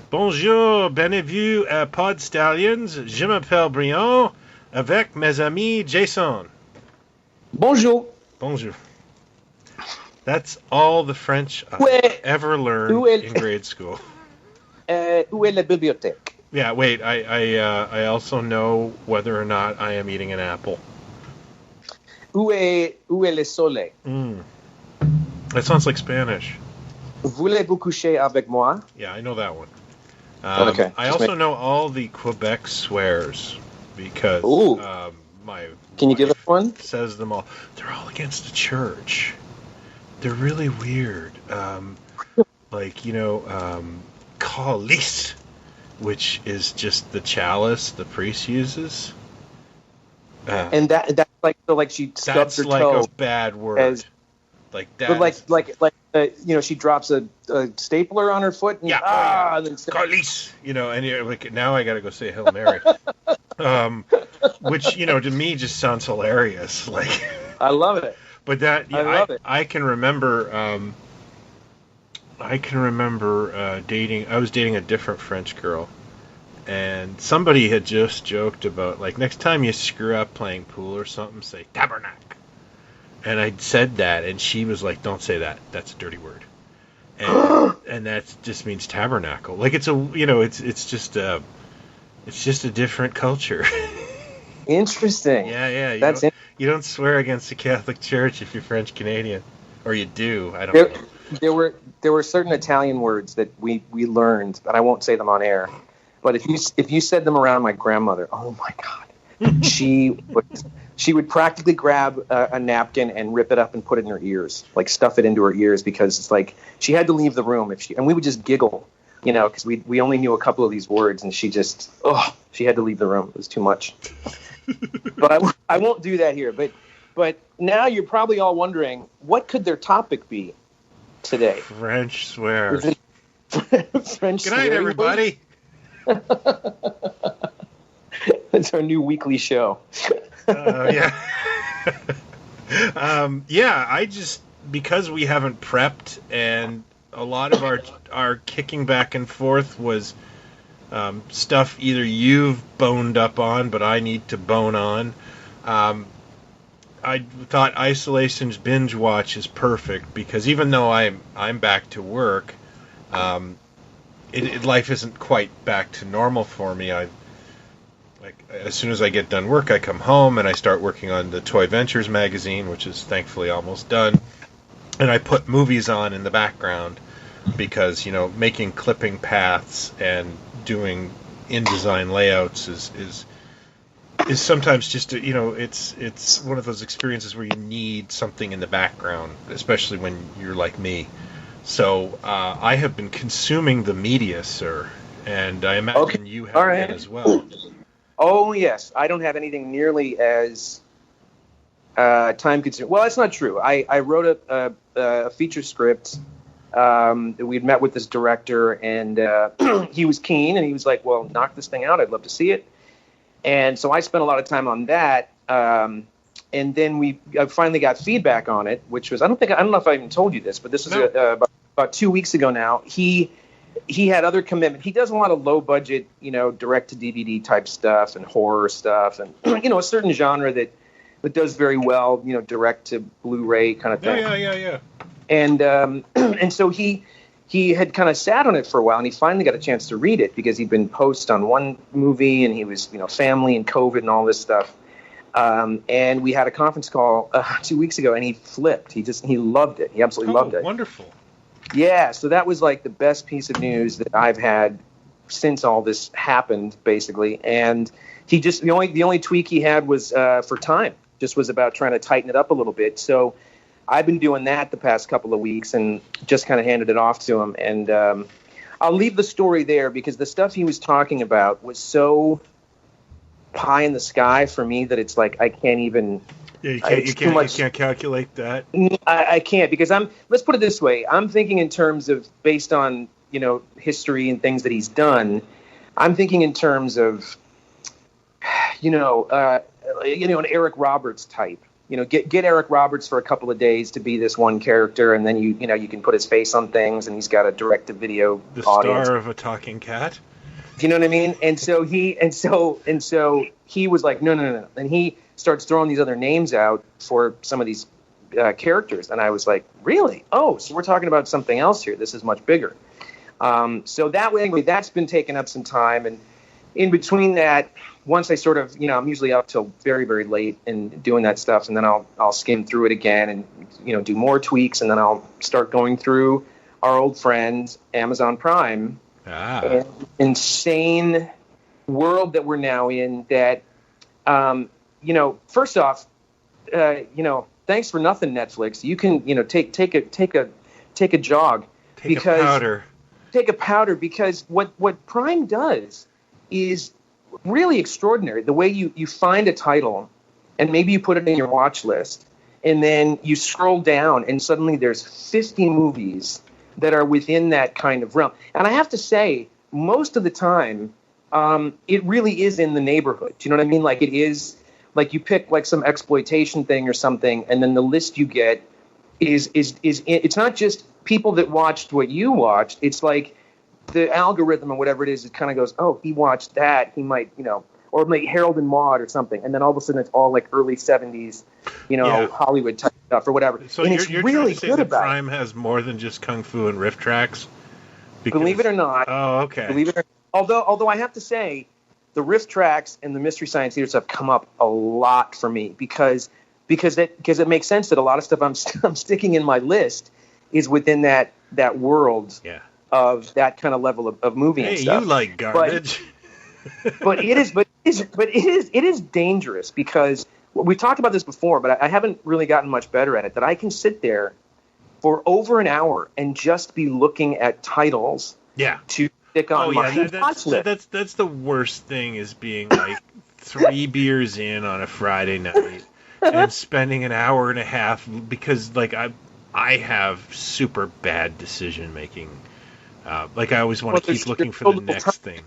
Bonjour, bienvenue à Pod Stallions. Je m'appelle Brian, avec mes amis Jason. Bonjour. Bonjour. That's all the French I ever learned in grade school. Où est la bibliothèque? Yeah, wait, I also know whether or not I am eating an apple. Où est le soleil? That sounds like Spanish. Voulez-vous coucher avec moi? Yeah, I know that one. Okay. I also know all the Quebec swears because my Can you give us one? Says them all. They're all against the church. They're really weird. Calice, which is just the chalice the priest uses. And that's like she stubs her toe. That's like a bad word. Like that. But she drops a stapler on her foot and Calice, and you're like, now I got to go say Hail Mary. Which, to me just sounds hilarious. Like, I love it. But I can remember dating. I was dating a different French girl, and somebody had just joked about, like, next time you screw up playing pool or something, say tabernacle. And I said that, and she was like, "Don't say that. That's a dirty word." And that just means tabernacle. Like, it's just a different culture. Interesting. Yeah. You don't swear against the Catholic Church if you're French Canadian, or you do. I don't know. There were certain Italian words that we learned, but I won't say them on air. But if you said them around my grandmother, oh my God, she would practically grab a napkin and rip it up and put it in her ears, like stuff it into her ears, because it's like she had to leave the room and we would just giggle, because we only knew a couple of these words, and she had to leave the room. It was too much. But I won't do that here. But now you're probably all wondering, what could their topic be today? French swears. French. Good night, everybody. It's our new weekly show. Yeah. I just, because we haven't prepped, and a lot of our kicking back and forth was stuff either you've boned up on, but I need to bone on. I thought Isolation's binge watch is perfect, because even though I'm back to work, life isn't quite back to normal for me. As soon as I get done work, I come home and I start working on the Toy Ventures magazine, which is thankfully almost done. And I put movies on in the background because, making clipping paths and doing InDesign layouts is sometimes just it's one of those experiences where you need something in the background, especially when you're like me. So I have been consuming the media, sir, and I imagine you have been as well. Oh, yes. I don't have anything nearly as time-consuming. Well, that's not true. I wrote a feature script that we'd met with this director, and he was keen, and he was like, well, knock this thing out. I'd love to see it. And so I spent a lot of time on that. And then I finally got feedback on it, which was, I don't know if I even told you this, but this was about 2 weeks ago now. He had other commitment. He does a lot of low budget, direct to DVD type stuff and horror stuff, and a certain genre that does very well, direct to Blu-ray kind of thing. Yeah. And so he had kind of sat on it for a while, and he finally got a chance to read it because he'd been post on one movie, and he was family and COVID and all this stuff. And we had a conference call 2 weeks ago, and he flipped. He loved it. He absolutely loved it. Wonderful. Yeah, so that was like the best piece of news that I've had since all this happened, basically. And he just the only tweak he had was for time. Just was about trying to tighten it up a little bit. So I've been doing that the past couple of weeks and just kind of handed it off to him. And I'll leave the story there because the stuff he was talking about was so pie in the sky for me that it's like I can't even. Yeah, you can't calculate that. I can't because let's put it this way. I'm thinking in terms of based on, history and things that he's done. I'm thinking in terms of, an Eric Roberts type. Get Eric Roberts for a couple of days to be this one character, and then you can put his face on things, and he's got a direct-to-video audience. Star of a talking cat. Do you know what I mean? And so he was like, no, and he starts throwing these other names out for some of these characters, and I was like, really? Oh, so we're talking about something else here. This is much bigger. So that way, anyway, that's been taking up some time, and in between that, once I sort of, I'm usually up till very, very late and doing that stuff, and then I'll skim through it again and, do more tweaks, and then I'll start going through our old friends, Amazon Prime, and insane world that we're now in that, first off, thanks for nothing, Netflix. You can, take a jog. Take a powder because what Prime does is really extraordinary. The way you find a title and maybe you put it in your watch list and then you scroll down and suddenly there's 50 movies that are within that kind of realm. And I have to say, most of the time, it really is in the neighborhood. Do you know what I mean? Like it is like you pick like some exploitation thing or something, and then the list you get is it's not just people that watched what you watched. It's like the algorithm or whatever it is. It kind of goes, oh, he watched that. He might, or like Harold and Maude or something, and then all of a sudden it's all like early 70s, Hollywood type stuff or whatever. So and you're really trying to say good that about Prime has more than just kung fu and riff tracks? Believe it or not. Oh, okay. Believe it or not. Although I have to say, the riff tracks and the Mystery Science Theater stuff come up a lot for me because it makes sense that a lot of stuff I'm sticking in my list is within that world of that kind of level of movie and stuff. Hey, you like garbage. But it is dangerous because we talked about this before, but I haven't really gotten much better at it. That I can sit there for over an hour and just be looking at titles. To stick on my watch list. That's the worst thing is being like 3 beers in on a Friday night and spending an hour and a half because like I have super bad decision making. Like I always want to keep looking for the next thing.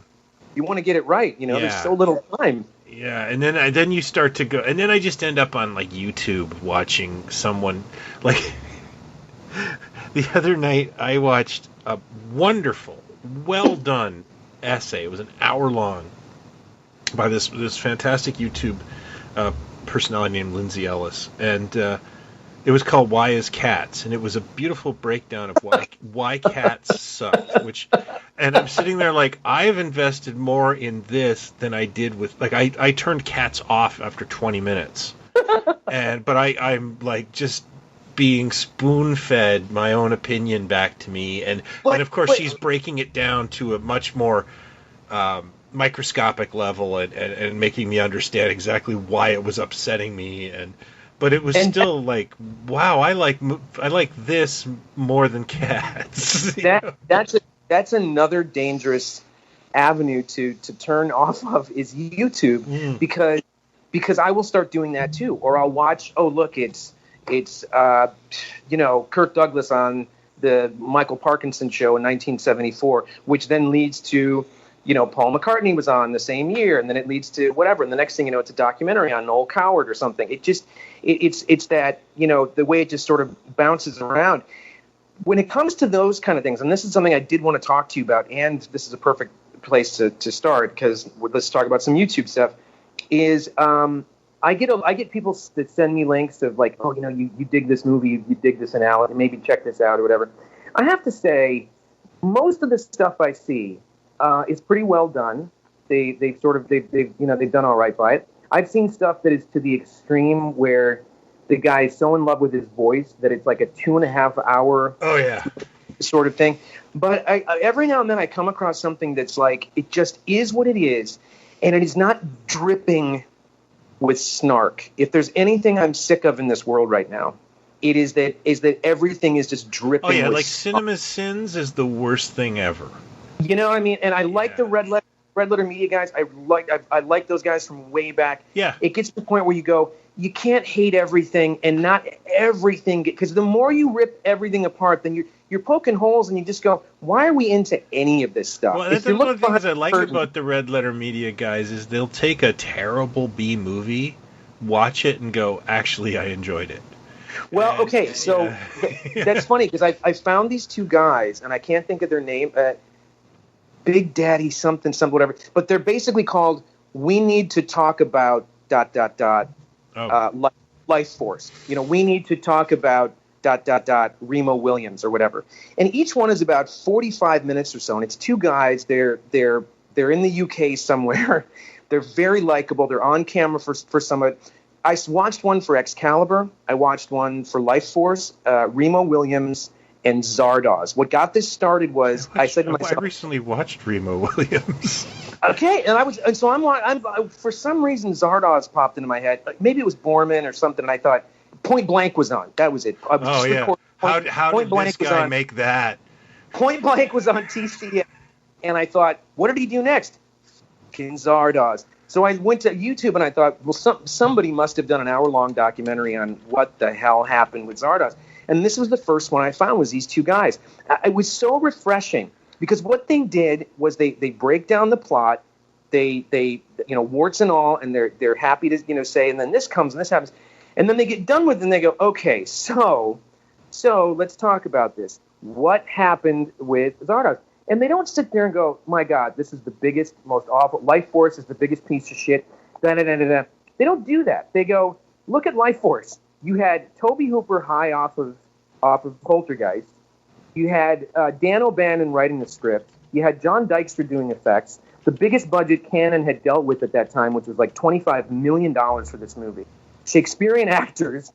You want to get it right, there's so little time. Yeah, and then you start to go, and then I just end up on like YouTube watching someone like. The other night I watched a wonderful, well done essay. It was an hour long by this fantastic YouTube personality named Lindsay Ellis, and it was called "Why Is Cats?" and it was a beautiful breakdown of why cats suck. And I'm sitting there like I've invested more in this than I did with like I turned Cats off after 20 minutes, but I'm like just being spoon-fed my own opinion back to me, and of course she's breaking it down to a much more microscopic level and making me understand exactly why it was upsetting me, but it was still like, wow, I like this more than Cats. That's another dangerous avenue to turn off of is YouTube because I will start doing that too, or I'll watch. Oh, look, it's Kirk Douglas on the Michael Parkinson show in 1974, which then leads to, Paul McCartney was on the same year, and then it leads to whatever, and the next thing you know, it's a documentary on Noel Coward or something. It's that, the way it just sort of bounces around. When it comes to those kind of things, and this is something I did want to talk to you about, and this is a perfect place to start, because let's talk about some YouTube stuff, is I get people that send me links of like, oh, you dig this movie, you dig this analogy, maybe check this out or whatever. I have to say, most of the stuff I see is pretty well done. They've done all right by it. I've seen stuff that is to the extreme where the guy is so in love with his voice that it's like a 2.5 hour sort of thing. But every now and then I come across something that's like, it just is what it is, and it is not dripping with snark. If there's anything I'm sick of in this world right now, it is that everything is just dripping. Oh yeah, with like snark. Cinema Sins is the worst thing ever. You know what I mean? And I like the Red Letter Media guys. I like those guys from way back. Yeah. It gets to the point where you go, you can't hate everything, and not everything, because the more you rip everything apart, then you're poking holes, and you just go, why are we into any of this stuff? Well, that's one of the things I like about the Red Letter Media guys is they'll take a terrible B movie, watch it, and go, actually, I enjoyed it. Well, okay, so that's funny, because I found these two guys, and I can't think of their name, Big Daddy something, whatever, but they're basically called We Need to Talk About ... Life Force. We need to talk about ... Remo Williams or whatever. And each one is about 45 minutes or so, and it's two guys. They're in the UK somewhere. They're very likable. They're on camera for some of it. I watched one for Excalibur. I watched one for Life Force, Remo Williams, and Zardoz. What got this started was I said to myself, I recently watched Remo Williams. Okay, and so I'm for some reason Zardoz popped into my head. Maybe it was Borman or something, and I thought Point Blank was on. That was it. How did this guy make that? Point Blank was on TCM, and I thought, what did he do next? Fucking Zardoz. So I went to YouTube and I thought, well, somebody must have done an hour-long documentary on what the hell happened with Zardoz. And this was the first one I found, was these two guys. It was so refreshing, because what they did was they break down the plot, they warts and all, and they're happy to say, and then this comes and this happens, and then they get done with it and they go, okay, so let's talk about this. What happened with Zardoz? And they don't sit there and go, my God, this is the biggest, most awful. Life Force is the biggest piece of shit. Da-da-da-da-da. They don't do that. They go, look at Life Force. You had Toby Hooper high off of Poltergeist. You had Dan O'Bannon writing the script. You had John Dykstra doing effects. The biggest budget Cannon had dealt with at that time, which was like $25 million for this movie. Shakespearean actors,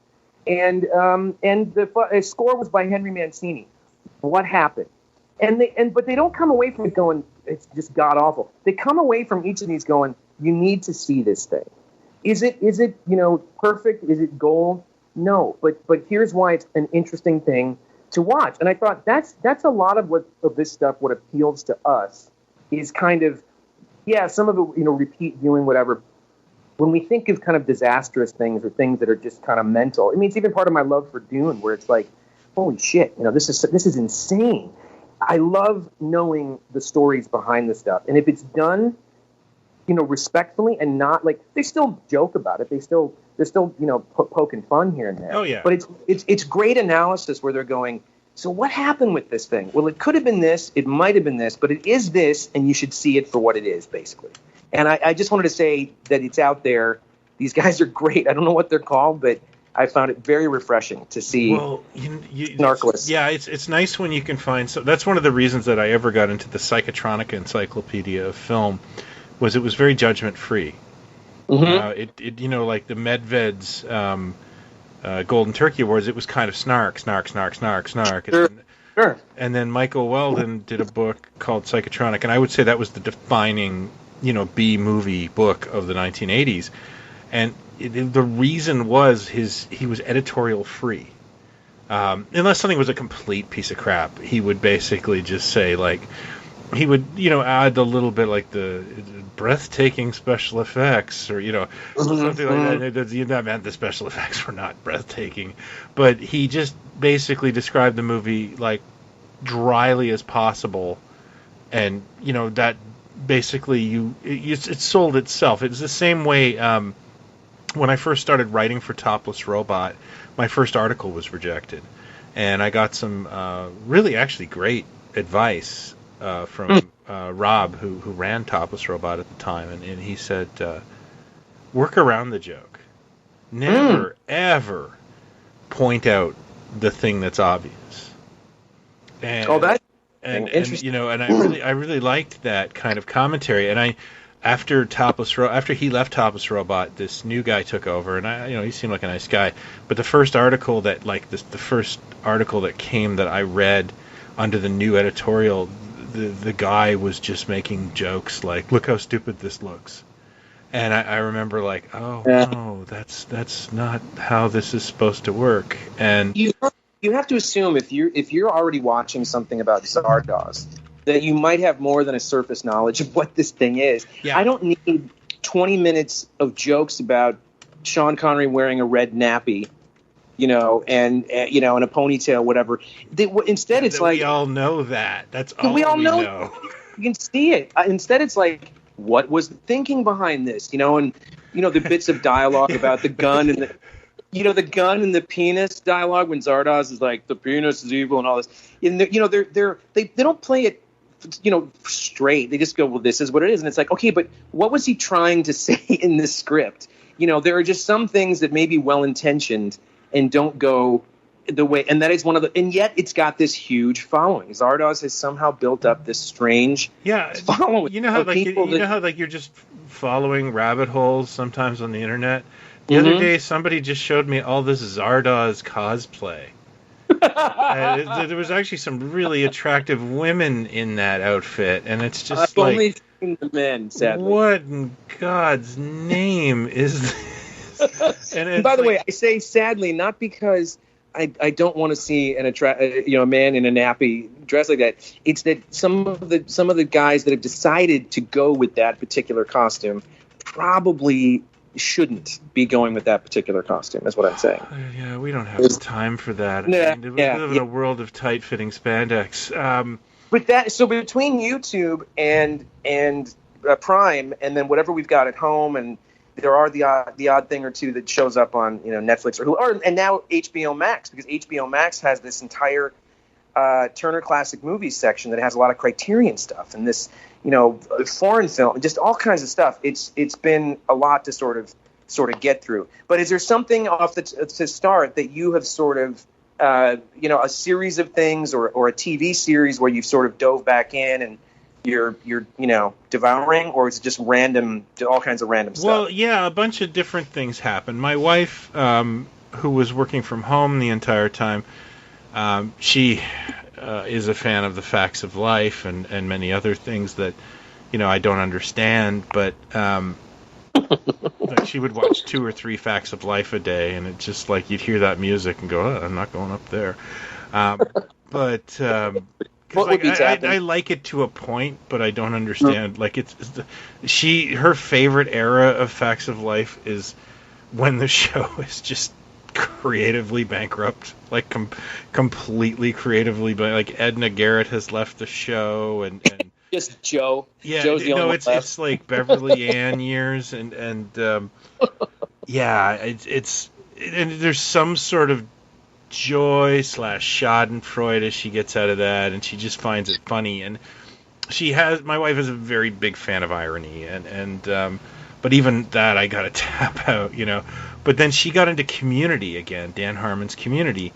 and the score was by Henry Mancini. What happened? But they don't come away from it going, it's just god awful. They come away from each of these going, you need to see this thing. Is it perfect? Is it gold? No, but here's why it's an interesting thing to watch. And I thought that's a lot of this stuff. What appeals to us is kind of, some of it, repeat viewing, whatever. When we think of kind of disastrous things or things that are just kind of mental, I mean, it's even part of my love for Dune, where it's like, holy shit, this is insane. I love knowing the stories behind the stuff, and if it's done, respectfully and not like they still joke about it, they're still poking fun here and there. Oh yeah. But it's great analysis where they're going, so what happened with this thing? Well, it could have been this, it might have been this, but it is this, and you should see it for what it is, basically. And I just wanted to say that it's out there. These guys are great. I don't know what they're called, but I found it very refreshing to see Snarkless. Yeah, it's nice when you can find. So that's one of the reasons that I ever got into the Psychotronica Encyclopedia of Film, was it was very judgment free. Mm-hmm. Like the Medved's Golden Turkey Awards, it was kind of snark. Sure. And then Michael Weldon did a book called Psychotronic, and I would say that was the defining, B movie book of the 1980s. And the reason was he was editorial free. Unless something was a complete piece of crap, he would basically just say, like, he would, add a little bit like the breathtaking special effects, or, something like that. That meant the special effects were not breathtaking. But he just basically described the movie, like, dryly as possible. And, that basically it sold itself. It's the same way... when I first started writing for Topless Robot, my first article was rejected. And I got some really actually great advice from Rob, who ran Topless Robot at the time. And he said, work around the joke. Never, ever point out the thing that's obvious. And, that's interesting. And I really liked that kind of commentary. And after he left Topless Robot, this new guy took over, and he seemed like a nice guy. But the first article that came that I read under the new editorial, the guy was just making jokes like, "Look how stupid this looks," and I remember like, "Oh no, that's not how this is supposed to work." And you have to assume if you're already watching something about Zardoz, that you might have more than a surface knowledge of what this thing is. Yeah. I don't need 20 minutes of jokes about Sean Connery wearing a red nappy, and a ponytail, whatever. Instead, it's like we all know that. That's all we all know. You can see it. Instead, it's like, what was the thinking behind this? And the bits of dialogue about the gun and the gun and the penis dialogue when Zardoz is like, the penis is evil and all this. And they don't play it straight. They just go, well, this is what it is. And it's like, okay, but what was he trying to say in this script? There are just some things that may be well-intentioned and don't go the way, and that is one of the, and yet it's got this huge following. Zardoz has somehow built up this strange following. You know how you're just following rabbit holes sometimes on the internet? The other day, somebody just showed me all this Zardoz cosplay. There was actually some really attractive women in that outfit, and it's just I've only seen the men, sadly. What in God's name is this? And by the way, I say sadly not because I don't want to see a man in a nappy dressed like that. It's that some of the guys that have decided to go with that particular costume probably shouldn't be going with that particular costume. That's what I'm saying. Yeah, we don't have the time for that. We live in a world of tight-fitting spandex. So between YouTube and Prime, and then whatever we've got at home, and there are the odd thing or two that shows up on Netflix and now HBO Max, because HBO Max has this entire Turner Classic Movies section that has a lot of Criterion stuff and this foreign film, just all kinds of stuff. It's been a lot to sort of get through. But is there something to start that you have sort of a series of things or a TV series where you've sort of dove back in and you're devouring, or is it just random, all kinds of random stuff? Well, yeah, a bunch of different things happen. My wife, who was working from home the entire time, she is a fan of the Facts of Life and many other things that I don't understand, but like she would watch 2 or 3 Facts of Life a day, and it's just like you'd hear that music and go, oh, I'm not going up there. But I like it to a point, but I don't understand. Like her favorite era of Facts of Life is when the show is just creatively bankrupt, like completely creatively, but like Edna Garrett has left the show and just Joe. Yeah, Joe's the only one left. It's like Beverly Ann years, and it's there's some sort of joy / Schadenfreude as she gets out of that, and she just finds it funny. And my wife is a very big fan of irony, and but even that I gotta tap out, But then she got into Community again, Dan Harmon's Community.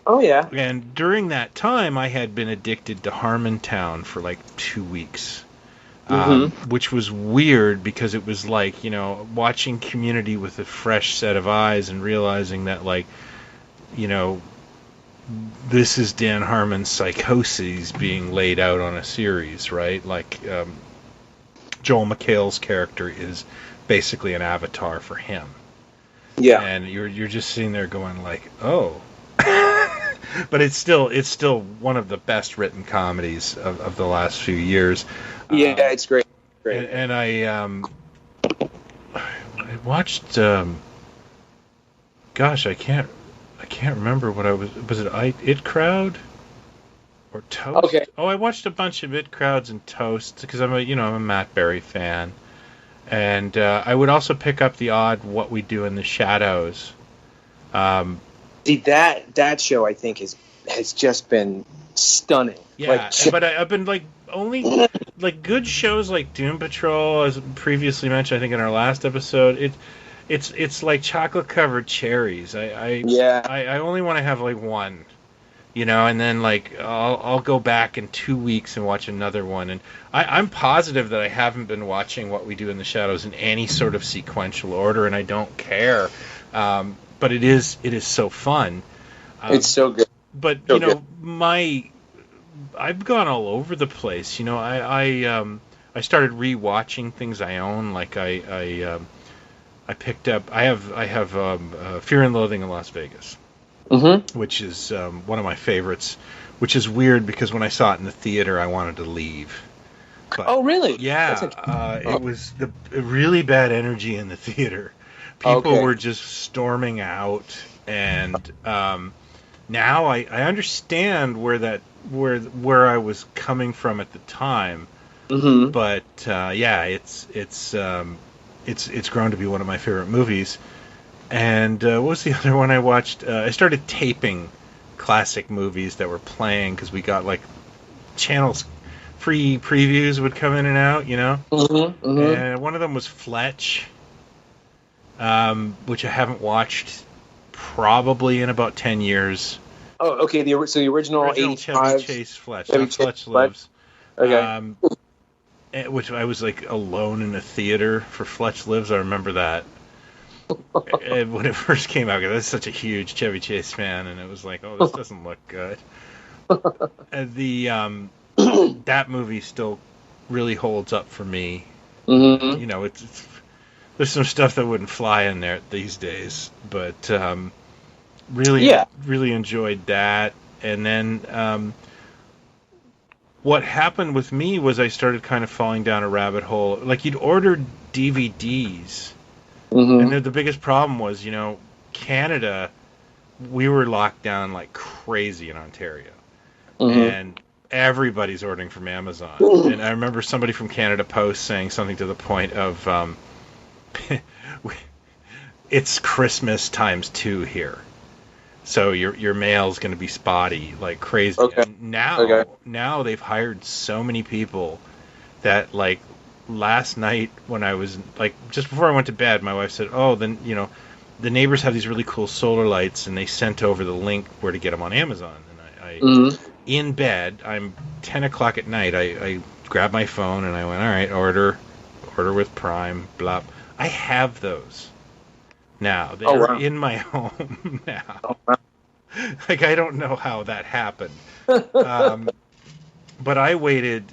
Oh yeah. And during that time, I had been addicted to Harmontown for like 2 weeks, which was weird because it was like watching Community with a fresh set of eyes and realizing that this is Dan Harmon's psychoses being laid out on a series, right? Like Joel McHale's character is basically an avatar for him. Yeah. And you're just sitting there going like, oh. But it's still one of the best written comedies of the last few years. Yeah, it's great. And I watched gosh, I can't remember what I was it It Crowd or Toast? Okay. Oh, I watched a bunch of It Crowds and Toast because I'm a Matt Berry fan. And I would also pick up the odd What We Do in the Shadows. See, that show I think has just been stunning. Yeah, but I've been like only like good shows like Doom Patrol, as previously mentioned, I think in our last episode. It's like chocolate covered cherries. I only want to have like one And then like I'll go back in 2 weeks and watch another one, and I'm positive that I haven't been watching What We Do in the Shadows in any sort of sequential order, and I don't care. But it is so fun. It's so good. But So good. I've gone all over the place. I started rewatching things I own. Like I picked up. I have Fear and Loathing in Las Vegas, which is one of my favorites. Which is weird because when I saw it in the theater, I wanted to leave. But, oh, really? Yeah. It was the really bad energy in the theater. People were just storming out, and now I understand where I was coming from at the time. But it's grown to be one of my favorite movies. And what was the other one I watched? I started taping classic movies that were playing because we got like channels, free previews would come in and out, And one of them was Fletch, which I haven't watched probably in about 10 years. Oh, okay. The original 85 Chevy Chase Fletch. Fletch Lives. Okay. Which I was like alone in a theater for Fletch Lives. I remember that. When it first came out, because I was such a huge Chevy Chase fan, and it was like, oh, this doesn't look good. That movie still really holds up for me. It's there's some stuff that wouldn't fly in there these days, but really enjoyed that. And then what happened with me was I started kind of falling down a rabbit hole. Like, you'd order DVDs. And the biggest problem was, Canada, we were locked down like crazy in Ontario. And everybody's ordering from Amazon. And I remember somebody from Canada Post saying something to the point of, it's Christmas times 2 here. So your mail's going to be spotty like crazy. Okay. And now they've hired so many people that, like, last night when I was, like, just before I went to bed, my wife said, oh, then, the neighbors have these really cool solar lights, and they sent over the link where to get them on Amazon. And I in bed, I'm 10 o'clock at night, I grabbed my phone and I went, all right, order with Prime, blah. I have those now. They're in my home now. Oh, wow. Like, I don't know how that happened. But I waited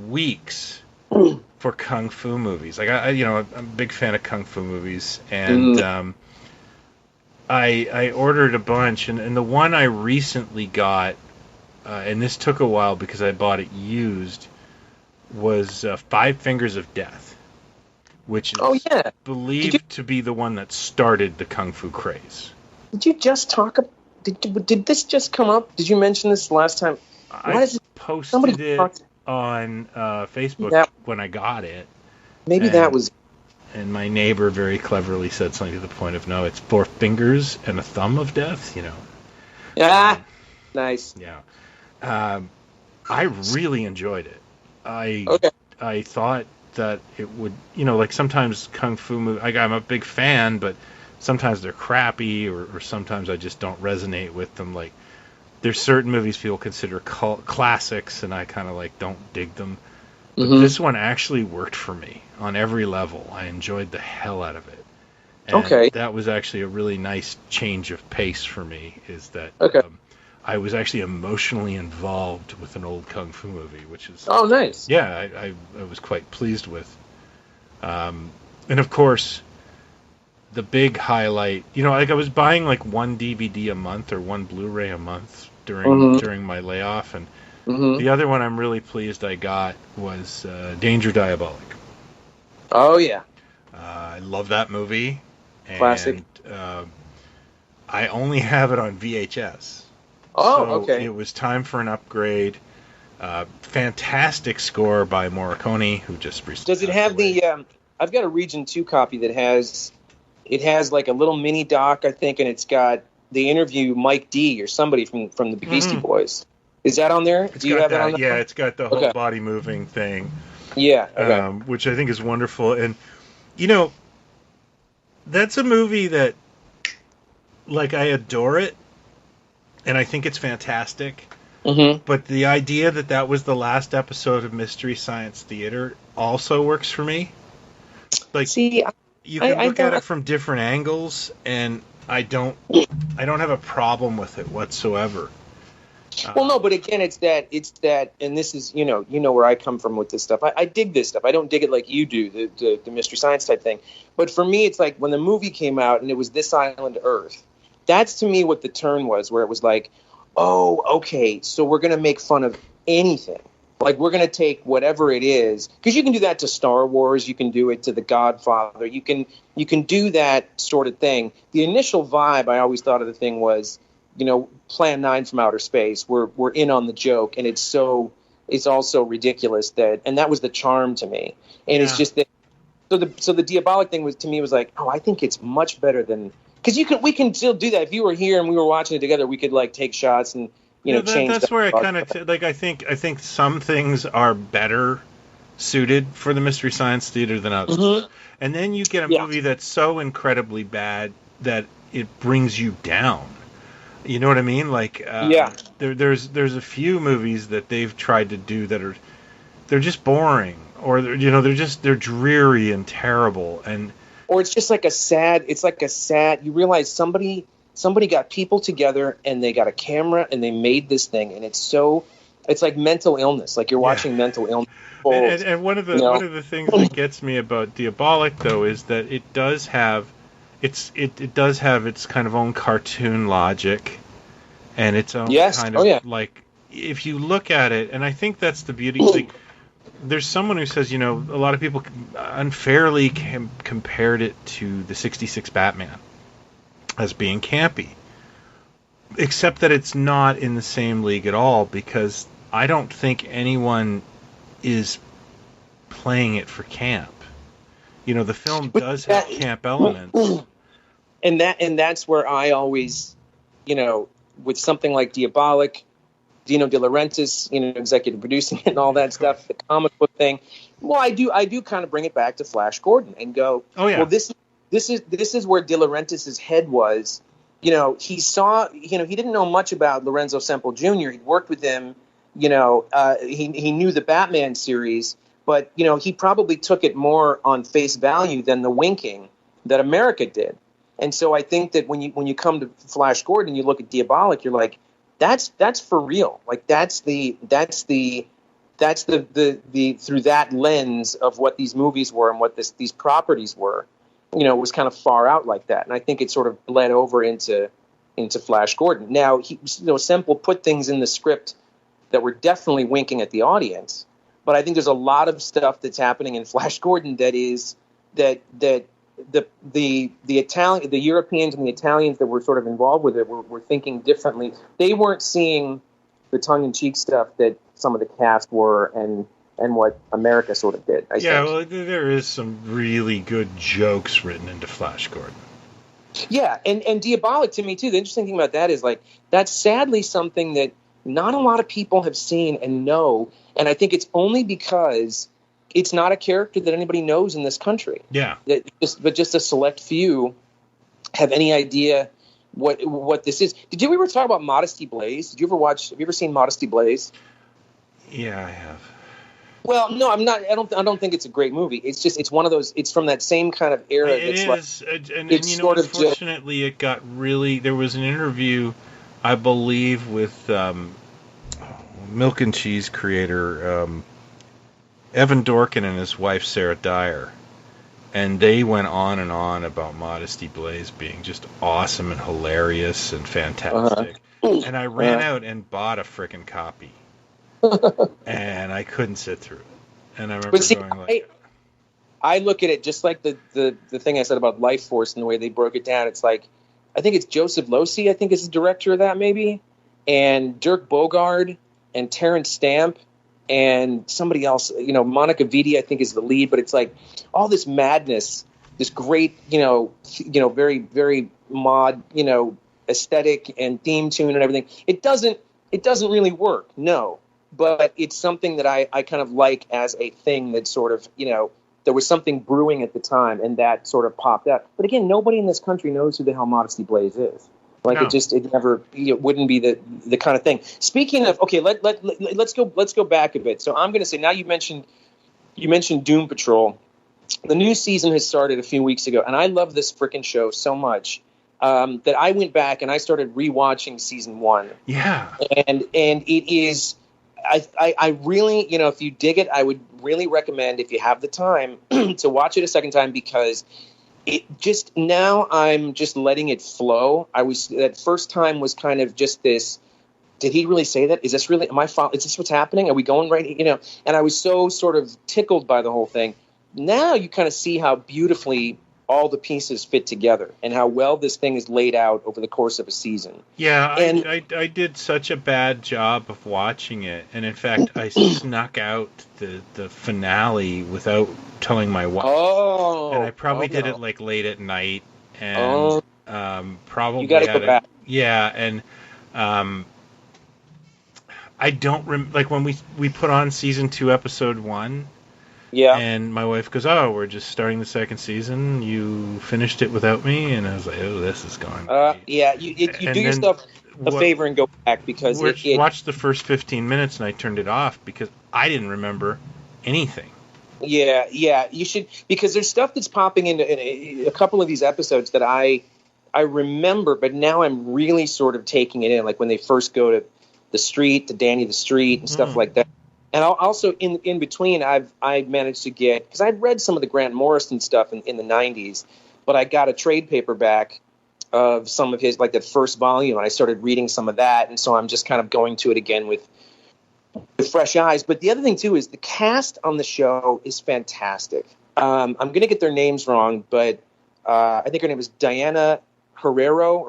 weeks for kung fu movies. Like, I'm a big fan of kung fu movies, and I ordered a bunch, and the one I recently got, and this took a while because I bought it used, was Five Fingers of Death, which is believed to be the one that started the kung fu craze. Did you just talk? Did this just come up? Did you mention this last time? I posted it on Facebook when I got it. Maybe that was... And my neighbor very cleverly said something to the point of, no, it's 4 fingers and a thumb of death, Nice. Yeah. I really enjoyed it. I thought that it would, like, sometimes kung fu movies, I'm a big fan, but sometimes they're crappy, or sometimes I just don't resonate with them. Like, there's certain movies people consider classics, and I kind of, like, don't dig them. But this one actually worked for me on every level. I enjoyed the hell out of it. And that was actually a really nice change of pace for me, is that I was actually emotionally involved with an old kung fu movie, which is... Oh, nice. Yeah, I was quite pleased with. And, of course, the big highlight... like, I was buying, like, 1 DVD a month or 1 Blu-ray a month during my layoff, and the other one I'm really pleased I got was Danger Diabolik. Oh, yeah. I love that movie. Classic. And I only have it on VHS. Oh, so okay. It was time for an upgrade. Fantastic score by Morricone, who just recently... Does it have the... I've got a Region 2 copy that has... It has, like, a little mini doc, I think, and it's got... They interview Mike D or somebody from the Beastie Boys. Is that on there? Do you have that on there? Yeah, it's got the whole body moving thing. Yeah. Okay. Which I think is wonderful. And, that's a movie that, like, I adore it. and I think it's fantastic. Mm-hmm. But the idea that that was the last episode of Mystery Science Theater also works for me. Like, See, you can look at don't. it from different angles, and I don't have a problem with it whatsoever. Well, no, but again, it's that, and this is, where I come from with this stuff. I dig this stuff. I don't dig it like you do, the Mystery Science type thing. But for me, it's like when the movie came out and it was This Island Earth. That's to me what the turn was, where it was like, oh, okay, so we're going to make fun of anything. Like, we're going to take whatever it is, because you can do that to Star Wars, you can do it to The Godfather, you can do that sort of thing. The initial vibe I always thought of the thing was, Plan 9 from outer space. We're in on the joke, and it's also ridiculous and that was the charm to me. And it's just that. So the Diabolik thing was like, oh, I think it's much better than, because we can still do that. If you were here and we were watching it together, we could like take shots and change. That's where I kind of like. I think some things are better suited for the Mystery Science Theater than others. Mm-hmm. And then you get a movie that's so incredibly bad that it brings you down. You know what I mean? Like, there's a few movies that they've tried to do that they're just boring, or they're dreary and terrible, or it's just like a sad. You realize somebody got people together and they got a camera and they made this thing, and it's like mental illness. Like you're watching mental illness. And one of the things that gets me about Diabolik though is that it does have its kind of own cartoon logic and its own kind of like, if you look at it, and I think that's the beauty. Like, there's someone who says, a lot of people unfairly compared it to the 66 Batman as being campy, except that it's not in the same league at all, because I don't think anyone is playing it for camp. The film does have camp elements. And that's where I always, with something like Diabolik, Dino De Laurentiis, executive producing and all that stuff, the comic book thing. Well, I do kind of bring it back to Flash Gordon and go, oh yeah, well this is where De Laurentiis' head was. He saw, he didn't know much about Lorenzo Semple Jr. He'd worked with him, he knew the Batman series, but he probably took it more on face value than the winking that America did. And so I think that when you come to Flash Gordon, you look at Diabolik, you're like, that's for real. Like that's the through that lens of what these movies were and what these properties were, it was kind of far out like that. And I think it sort of bled over into Flash Gordon. Now Semple put things in the script that were definitely winking at the audience, but I think there's a lot of stuff that's happening in Flash Gordon that is that the Europeans and the Italians that were sort of involved with it were thinking differently. They weren't seeing the tongue-in-cheek stuff that some of the cast were and what America sort of did. I think. Well, there is some really good jokes written into Flash Gordon. Yeah, and Diabolik to me too. The interesting thing about that is like that's sadly something that not a lot of people have seen and know, and I think it's only because it's not a character that anybody knows in this country. Yeah. But just a select few have any idea what this is. Did you ever talk about Modesty Blaze? Have you ever seen Modesty Blaze? Yeah, I have. Well, no, I'm not. I don't think it's a great movie. It's one of those. It's from that same kind of era. Unfortunately, it got really. There was an interview, I believe, with Milk and Cheese creator Evan Dorkin and his wife Sarah Dyer, and they went on and on about Modesty Blaze being just awesome and hilarious and fantastic. And I ran out and bought a frickin' copy, and I couldn't sit through it. And I remember I look at it just like the thing I said about Life Force and the way they broke it down. It's like, I think it's Joseph Losey, I think is the director of that maybe, and Dirk Bogarde and Terrence Stamp. And somebody else, Monica Vitti, I think, is the lead. But it's like all this madness, this great, very, very mod, aesthetic and theme tune and everything. It doesn't really work, no. But it's something that I kind of like as a thing that sort of, there was something brewing at the time, and that sort of popped out. But again, nobody in this country knows who the hell Modesty Blaze is. Like No. it never, it wouldn't be the kind of thing. Speaking of, okay, let's go back a bit. So I'm going to say, now you mentioned Doom Patrol. The new season has started a few weeks ago, and I love this freaking show so much that I went back and I started rewatching season 1. Yeah. And it is, I really, if you dig it, I would really recommend, if you have the time, to watch it a second time, because it just, now I'm just letting it flow. That first time was kind of just this, did he really say that? Is this really my fault? Is this what's happening? Are we going right? And I was so sort of tickled by the whole thing. Now you kind of see how beautifully all the pieces fit together and how well this thing is laid out over the course of a season. Yeah, And I did such a bad job of watching it, and in fact, I snuck out the finale without telling my wife. oh, And I probably did no. it like late at night, and probably You got to go back. Yeah, and I don't like when we put on season 2, episode 1. Yeah. And my wife goes, "Oh, we're just starting the second season. You finished it without me," and I was like, "Oh, this is going." Yeah. You do yourself a favor and go back, because watched the first 15 minutes and I turned it off because I didn't remember anything. Yeah. You should, because there's stuff that's popping in a couple of these episodes that I remember, but now I'm really sort of taking it in. Like when they first go to the street, to Danny the Street, and stuff like that. And also in between, I managed to get, because I'd read some of the Grant Morrison stuff in the 90s, but I got a trade paperback of some of his, like that first volume, and I started reading some of that, and so I'm just kind of going to it again with fresh eyes. But the other thing too is the cast on the show is fantastic. I'm going to get their names wrong, but I think her name is Diana Herrero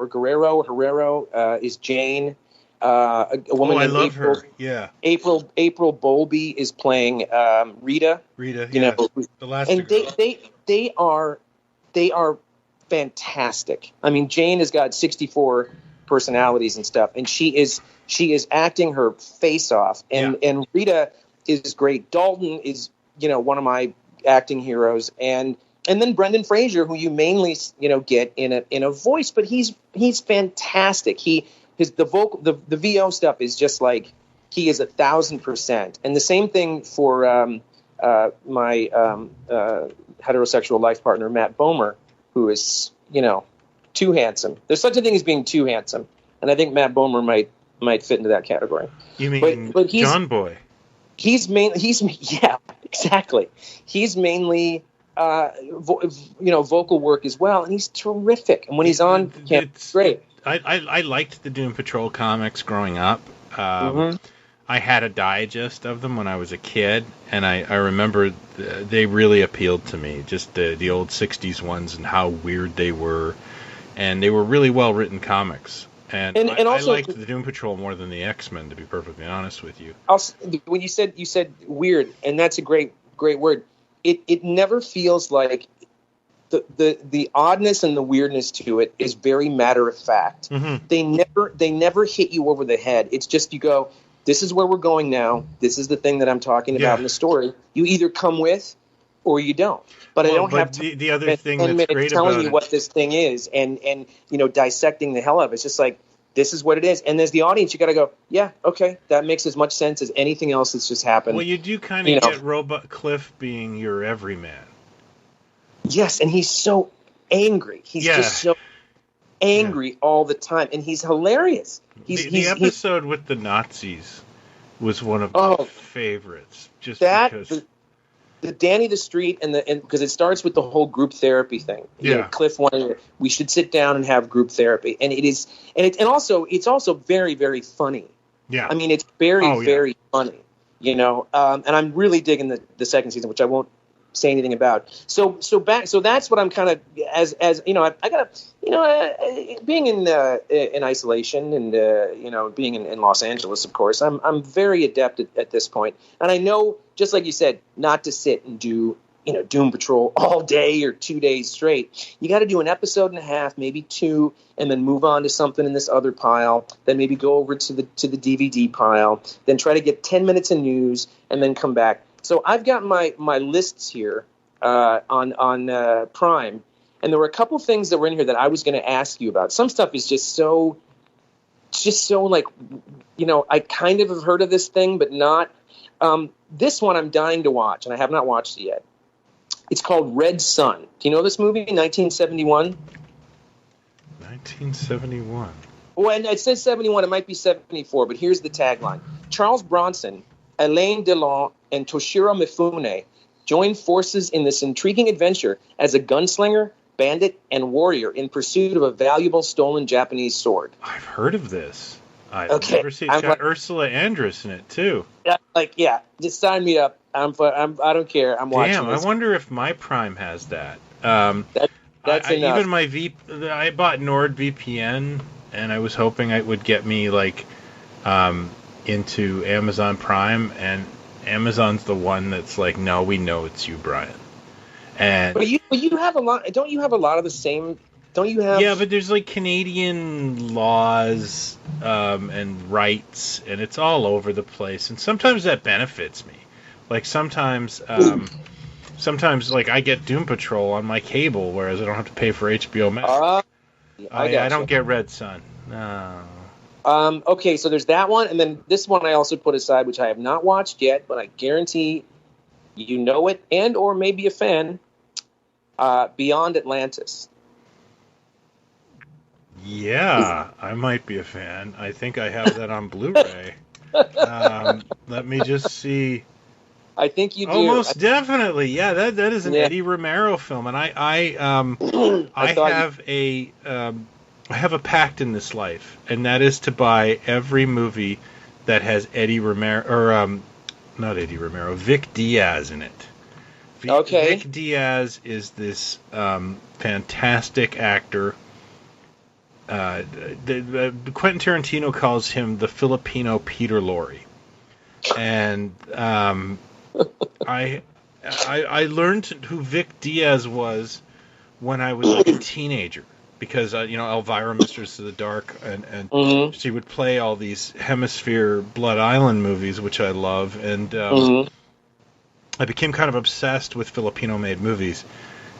is Jane. A woman named love April, her. Yeah. April Bowlby is playing Rita. Rita, yeah. The last. And they are fantastic. I mean, Jane has got 64 personalities and stuff, and she is acting her face off. And Rita is great. Dalton is one of my acting heroes, and then Brendan Fraser, who you mainly get in a voice, but he's fantastic. The VO stuff is just like, he is 1,000%. And the same thing for my heterosexual life partner, Matt Bomer, who is, too handsome. There's such a thing as being too handsome. And I think Matt Bomer might fit into that category. You mean but John Boy? Yeah, exactly. He's mainly, vocal work as well. And he's terrific. And when he's on camp, it's great. I liked the Doom Patrol comics growing up. I had a digest of them when I was a kid, and I remember they really appealed to me, just the old 60s ones and how weird they were. And they were really well-written comics. And also, I liked the Doom Patrol more than the X-Men, to be perfectly honest with you. Also, when you said weird, and that's a great word, it never feels like... The oddness and the weirdness to it is very matter of fact. Mm-hmm. They never hit you over the head. It's just, you go, this is where we're going now. This is the thing that I'm talking about in the story. You either come with or you don't. But I don't have to. The other thing that's great telling you what this thing is and dissecting the hell of it. It's just like, this is what it is. And as the audience, you got to go, yeah, okay, that makes as much sense as anything else that's just happened. Well, you do kind of get Robot Cliff being your everyman. Yes, and he's so angry. He's just so angry all the time, and he's hilarious. The episode with the Nazis was one of my favorites, just because the Danny the Street and because it starts with the whole group therapy thing. Cliff wanted, we should sit down and have group therapy, and it's also very, very funny. Yeah, I mean, it's very very funny. And I'm really digging the second season, which I won't say anything about. So that's what I'm kind of as I gotta being in isolation and being in Los Angeles, of course, I'm very adept at this point, and I know, just like you said, not to sit and do Doom Patrol all day or 2 days straight. You got to do an episode and a half, maybe 2, and then move on to something in this other pile. Then maybe go over to the DVD pile. Then try to get 10 minutes of news, and then come back. So I've got my lists here on Prime, And there were a couple things that were in here that I was going to ask you about. Some stuff is just so like, I kind of have heard of this thing, but not. This one I'm dying to watch, and I have not watched it yet. It's called Red Sun. Do you know this movie, 1971? 1971. Well, and it says 71. It might be 74, but here's the tagline. Charles Bronson, Alain Delon, and Toshiro Mifune join forces in this intriguing adventure as a gunslinger, bandit, and warrior in pursuit of a valuable stolen Japanese sword. I've heard of this. I've never seen it. It's got Ursula Andress in it, too. Yeah, just sign me up. I don't care. I'm watching Damn, this. I wonder if my Prime has that. That's enough. Even I bought NordVPN, and I was hoping it would get me into Amazon Prime, and Amazon's the one that's like, no, we know it's you, Brian. And but you have a lot. Don't you have a lot of the same? Don't you have? Yeah, but there's Canadian laws and rights, and it's all over the place. And sometimes that benefits me. Sometimes I get Doom Patrol on my cable, whereas I don't have to pay for HBO Max. I don't get Red Sun. No. Okay, so there's that one, and then this one I also put aside, which I have not watched yet, but I guarantee you know it, and or maybe a fan. Beyond Atlantis. Yeah, I might be a fan. I think I have that on Blu-ray. Let me just see. I think you do. Almost definitely. Yeah, that is an Eddie Romero film, and I have a pact in this life, and that is to buy every movie that has Eddie Romero or not Eddie Romero, Vic Diaz in it. Okay. Vic Diaz is this fantastic actor. Quentin Tarantino calls him the Filipino Peter Lorre, and I learned who Vic Diaz was when I was a teenager, because Elvira, Mistress of the Dark, and she would play all these Hemisphere Blood Island movies, which I love, and I became kind of obsessed with Filipino-made movies,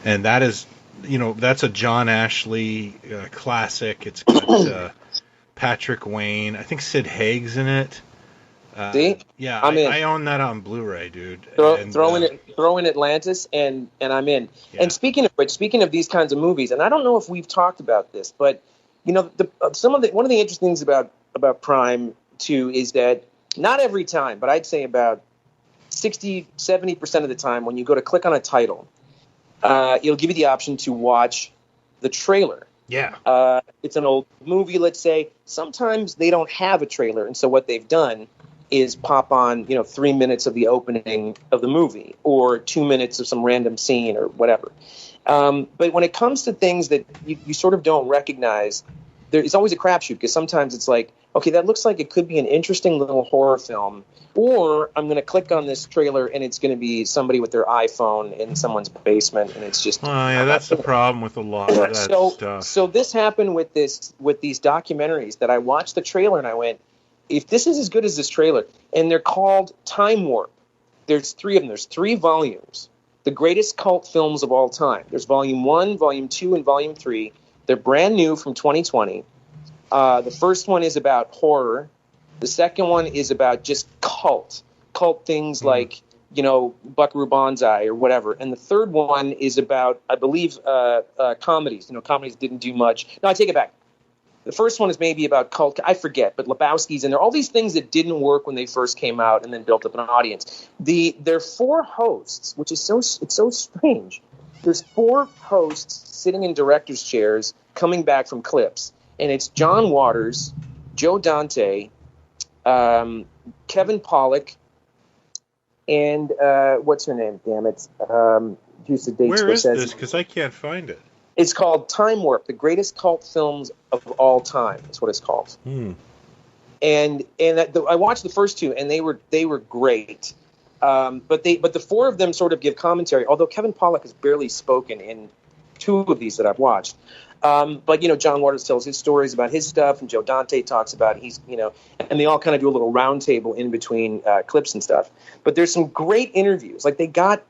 and that is, that's a John Ashley classic. It's got Patrick Wayne. I think Sid Haig's in it. See? Yeah, I own that on Blu-ray, dude. Throw in Atlantis, and I'm in. Yeah. And speaking of these kinds of movies, and I don't know if we've talked about this, but one of the interesting things about Prime too is that not every time, but I'd say about 60-70% of the time, when you go to click on a title, it'll give you the option to watch the trailer. Yeah. It's an old movie, let's say. Sometimes they don't have a trailer, and so what they've done is pop on, 3 minutes of the opening of the movie, or 2 minutes of some random scene, or whatever. But when it comes to things that you sort of don't recognize, it's always a crapshoot, because sometimes it's like, okay, that looks like it could be an interesting little horror film, or I'm going to click on this trailer and it's going to be somebody with their iPhone in someone's basement, and it's just... Oh, yeah, that's the problem with a lot of that stuff. So this happened with these documentaries, that I watched the trailer and I went, if this is as good as this trailer, and they're called Time Warp. There's 3 of them. There's 3 volumes. The greatest cult films of all time. There's Volume 1, Volume 2, and Volume 3. They're brand new from 2020. The first one is about horror. The second one is about just cult things like, Buckaroo Banzai or whatever. And the third one is about, I believe, comedies. Comedies didn't do much. No, I take it back. The first one is maybe about cult. I forget, but Lebowski's in there. All these things that didn't work when they first came out and then built up an audience. There are 4 hosts, which is it's so strange. There's 4 hosts sitting in director's chairs coming back from clips. And it's John Waters, Joe Dante, Kevin Pollak, and what's her name? Damn it! Use the date. Where is this? Because I can't find it. It's called Time Warp: The Greatest Cult Films of All Time. That's what it's called. And I watched the first 2, and they were great. But the 4 of them sort of give commentary. Although Kevin Pollak has barely spoken in 2 of these that I've watched. But John Waters tells his stories about his stuff, and Joe Dante talks about and they all kind of do a little round table in between clips and stuff. But there's some great interviews. Like they got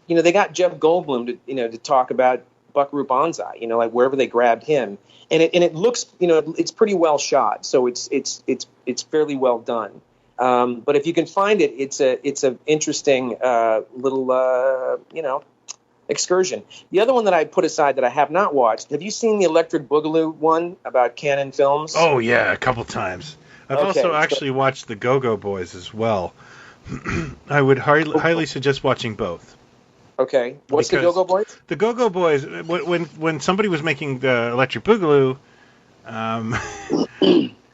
Jeff Goldblum to talk about Buckaroo Banzai, like wherever they grabbed him, and it looks, it's pretty well shot, so it's fairly well done. But if you can find it, it's a interesting little excursion. The other one that I put aside that I have not watched. Have you seen the Electric Boogaloo one about Canon Films? Oh yeah, a couple times. I've also actually watched the Go-Go Boys as well. I would highly suggest watching both. Okay, what's the Go-Go Boys? The Go-Go Boys, when somebody was making the Electric Boogaloo,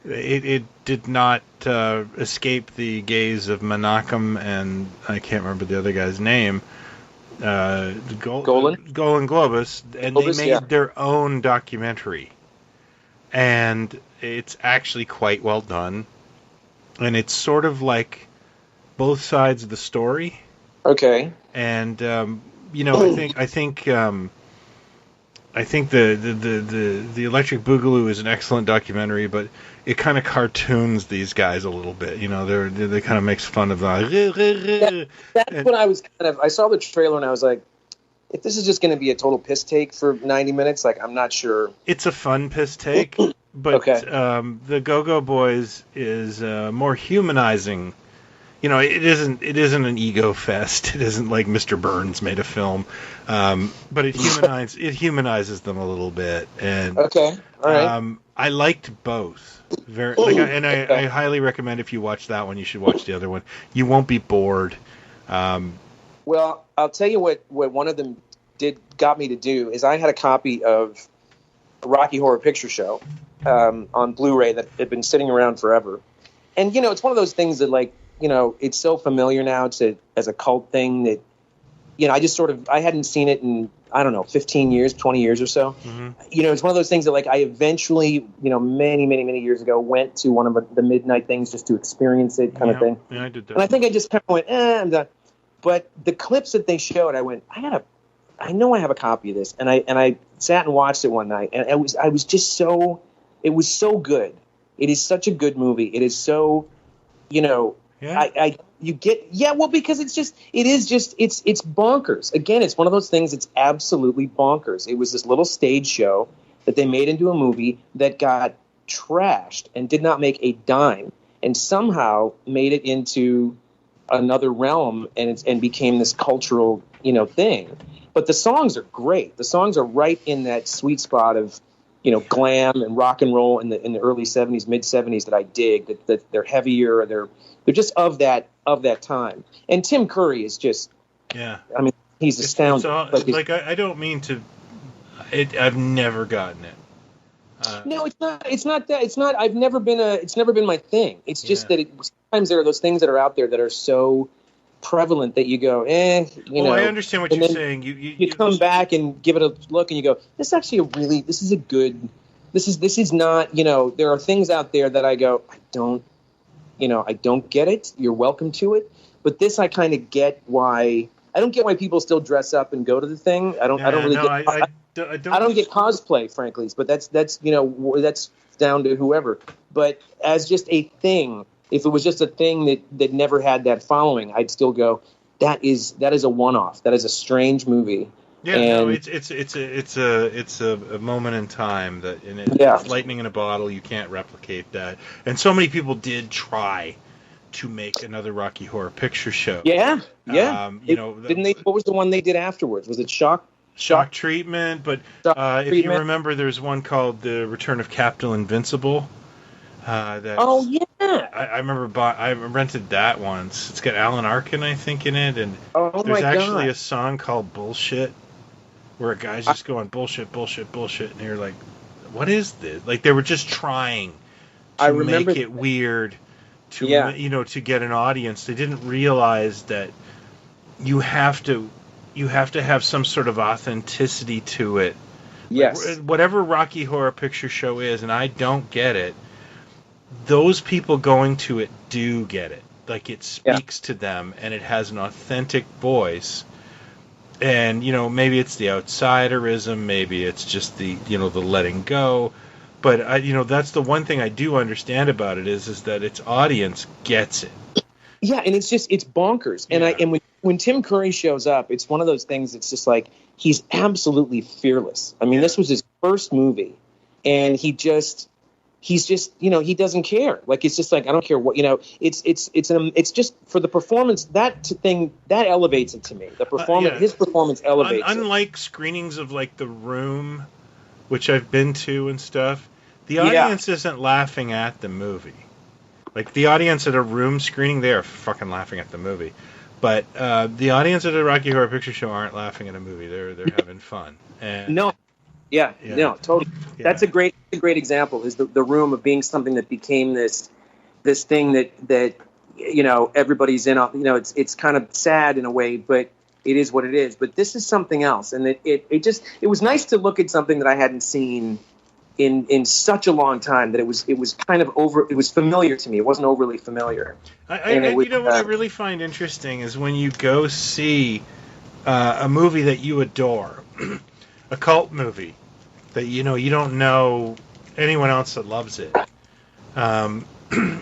it did not escape the gaze of Menachem and I can't remember the other guy's name. Golan Globus, and they made their own documentary, and it's actually quite well done, and it's sort of like both sides of the story. Okay. And I think the Electric Boogaloo is an excellent documentary, but it kind of cartoons these guys a little bit. They kind of makes fun of that. That's what I was I saw the trailer and I was like, if this is just going to be a total piss take for 90 minutes, I'm not sure. It's a fun piss take, but the Go-Go Boys is more humanizing. It isn't an ego fest. It isn't like Mr. Burns made a film, but it humanizes them a little bit. And okay, all right. I liked both I highly recommend if you watch that one, you should watch the other one. You won't be bored. Well, I'll tell you what one of them got me to do is I had a copy of Rocky Horror Picture Show on Blu-ray that had been sitting around forever, and it's one of those things that it's so familiar now as a cult thing that, I hadn't seen it in, I don't know, 15 years, 20 years or so. Mm-hmm. It's one of those things that I eventually, many, many, many years ago went to one of the midnight things just to experience it kind of thing. Yeah, I did that. And I think I just kind of went, I'm done. But the clips that they showed, I went, I know I have a copy of this. And I sat and watched it one night, and it was so good. It is such a good movie. It is so, Yeah. Because it's bonkers. Again, it's one of those things that's absolutely bonkers. It was this little stage show that they made into a movie that got trashed and did not make a dime, and somehow made it into another realm and became this cultural, thing. But the songs are great. The songs are right in that sweet spot of, glam and rock and roll in the early 70s, mid 70s that I dig. That they're heavier, they're just of that time. And Tim Curry is just, I mean, he's astounding. I don't mean to. I've never gotten it. No, it's not that. It's not. It's never been my thing. It's just that sometimes there are those things that are out there that are so prevalent that you go, I understand what you're saying. You come back and give it a look, and you go, this is not. There are things out there that I go, I don't get it. You're welcome to it, but this I kind of get why. I don't get why people still dress up and go to the thing. I don't get cosplay, frankly, but that's down to whoever. But as just a thing, if it was just a thing that never had that following, I'd still go, that is a one-off. That is a strange movie. Yeah, it's a moment in time it's lightning in a bottle. You can't replicate that. And so many people did try to make another Rocky Horror Picture Show. Yeah. Didn't they? What was the one they did afterwards? Was it Shock Treatment? But if you remember, there's one called The Return of Captain Invincible. I remember I rented that once. It's got Alan Arkin, I think, in it, and there's actually a song called Bullshit, where a guy's just going bullshit, bullshit, bullshit, and you're like, what is this? Like, they were just trying to make it weird to get an audience. They didn't realize that you have to have some sort of authenticity to it. Yes. Like, whatever Rocky Horror Picture Show is, and I don't get it, those people going to it do get it. Like, it speaks to them, and it has an authentic voice. And, maybe it's the outsiderism, maybe it's just the letting go. But, that's the one thing I do understand about it is that its audience gets it. Yeah, and it's bonkers. And when when Tim Curry shows up, it's one of those things that's just like, he's absolutely fearless. I mean, this was his first movie, and he's just, he doesn't care. Like, it's just like, I don't care what, it's just for the performance, that elevates it to me. The performance, his performance elevates it. Unlike screenings of like The Room, which I've been to and stuff, the audience isn't laughing at the movie. Like, the audience at a Room screening, they are fucking laughing at the movie. But the audience at a Rocky Horror Picture Show aren't laughing at a movie. They're having fun. And, no, totally. Yeah. That's a great example. Is the Room of being something that became this thing that everybody's in. It's kind of sad in a way, but it is what it is. But this is something else, and it was nice to look at something that I hadn't seen in such a long time, that it was kind of it was familiar to me. It wasn't overly familiar. What I really find interesting is when you go see a movie that you adore, a cult movie that you don't know anyone else that loves it, and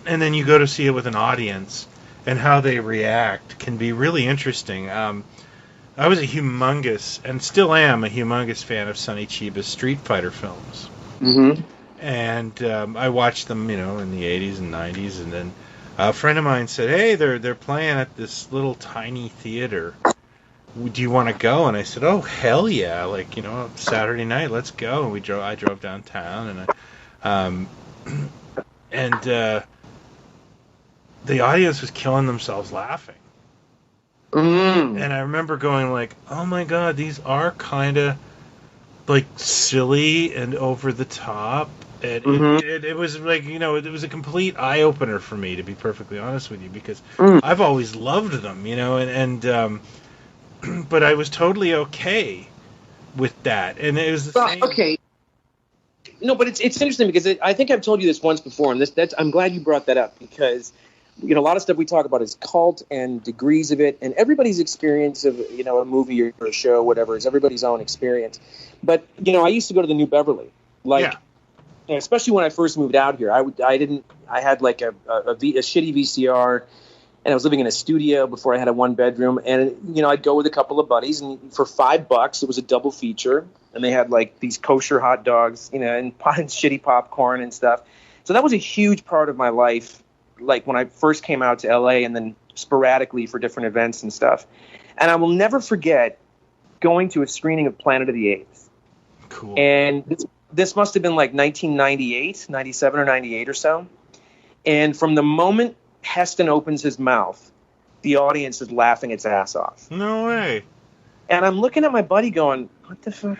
then you go to see it with an audience, and how they react can be really interesting. I was a humongous, and still am a humongous fan of Sonny Chiba's Street Fighter films. Mm-hmm. And I watched them, in the 80s and 90s, and then a friend of mine said, "Hey, they're playing at this little tiny theater. Do you want to go?" And I said, "Oh, hell yeah! Like, Saturday night, let's go." And I drove downtown, and the audience was killing themselves laughing. Mm. And I remember going like, "Oh my God, these are kind of like silly and over the top." And it was like, it was a complete eye opener for me, to be perfectly honest with you, because I've always loved them, and but I was totally okay with that, and it was the same. Okay. No, but it's interesting because I think I've told you this once before, and I'm glad you brought that up, because a lot of stuff we talk about is cult and degrees of it, and everybody's experience of a movie or a show, whatever, is everybody's own experience. But I used to go to the New Beverly, especially when I first moved out here. I had like a shitty VCR, and I was living in a studio before I had a one bedroom, and I'd go with a couple of buddies, and for $5 it was a double feature, and they had like these kosher hot dogs, and shitty popcorn and stuff. So that was a huge part of my life, like when I first came out to LA, and then sporadically for different events and stuff. And I will never forget going to a screening of Planet of the Apes. Cool. And this must have been like 1998, 97 or 98 or so. And from the moment Heston opens his mouth, the audience is laughing its ass off. No way. And I'm looking at my buddy going, what the fuck?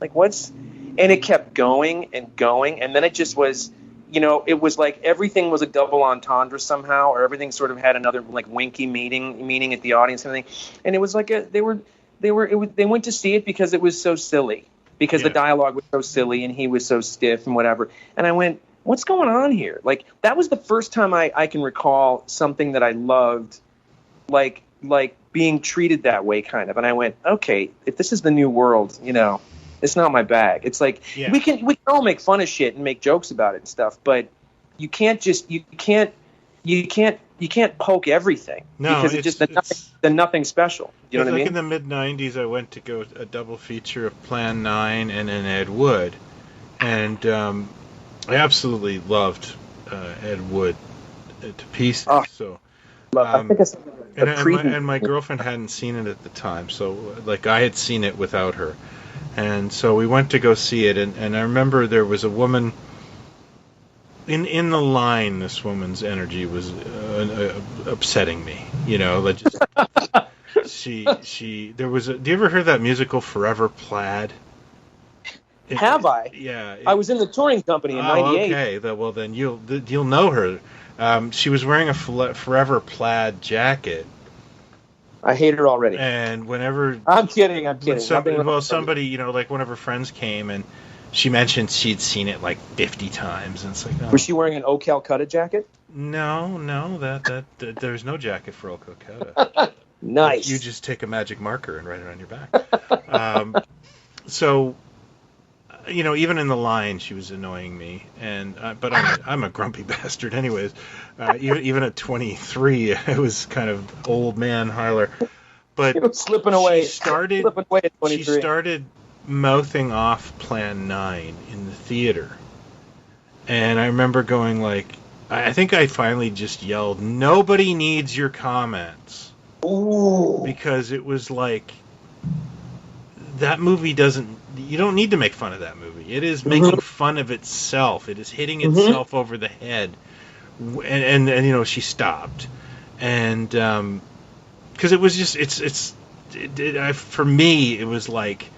Like, what's... And it kept going and going. And then it just was... it was like everything was a double entendre somehow, or everything sort of had another like winky meaning at the audience and everything. And it was like they went to see it because it was so silly, because the dialogue was so silly and he was so stiff and whatever. And I went, what's going on here? Like, that was the first time I can recall something that I loved, like being treated that way, kind of. And I went, okay, if this is the new world, it's not my bag. It's like we can all make fun of shit and make jokes about it and stuff, but you can't poke everything, because it's nothing special. You know what I mean? In the mid '90s, I went to go a double feature of Plan 9 and an Ed Wood, and I absolutely loved Ed Wood to pieces. So. I think it's and my girlfriend hadn't seen it at the time, so like I had seen it without her. And so we went to go see it, and I remember there was a woman in the line. This woman's energy was upsetting me. Like she there was do you ever hear that musical Forever Plaid? Have I? Yeah. I was in the touring company in '98. Okay. Well, then you'll know her. She was wearing a Forever Plaid jacket. I hate her already. And whenever... I'm kidding. Somebody, like one of her friends came, and she mentioned she'd seen it like 50 times, and it's like... Oh. Was she wearing an O. Calcutta jacket? No, that there's no jacket for O. Calcutta. Nice. You just take a magic marker and write it on your back. So... even in the line, she was annoying me, but I'm a grumpy bastard, anyways. Even at 23, I was kind of old man Harler. But it was slipping away. Slipping away at 23. She started mouthing off Plan 9 in the theater. And I remember going like, I think I finally just yelled, "Nobody needs your comments." Ooh. Because it was like, that movie you don't need to make fun of that movie. It is making fun of itself. It is hitting itself over the head. And she stopped. And, because it was just, for me, it was like,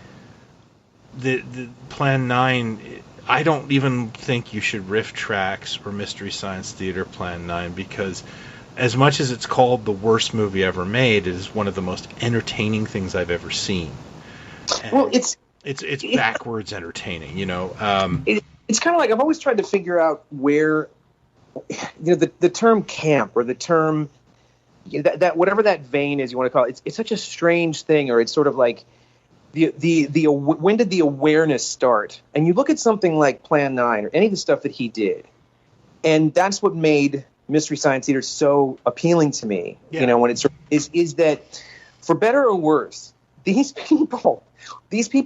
the Plan 9, I don't even think you should riff tracks or Mystery Science Theater Plan 9, because as much as it's called the worst movie ever made, it is one of the most entertaining things I've ever seen. And well, it's backwards entertaining, It's kind of like, I've always tried to figure out where, the term camp, or the term, that whatever that vein is you want to call it, it's such a strange thing, or it's sort of like, when did the awareness start? And you look at something like Plan 9 or any of the stuff that he did, and that's what made Mystery Science Theater so appealing to me. Yeah. When it's is that, for better or worse, these people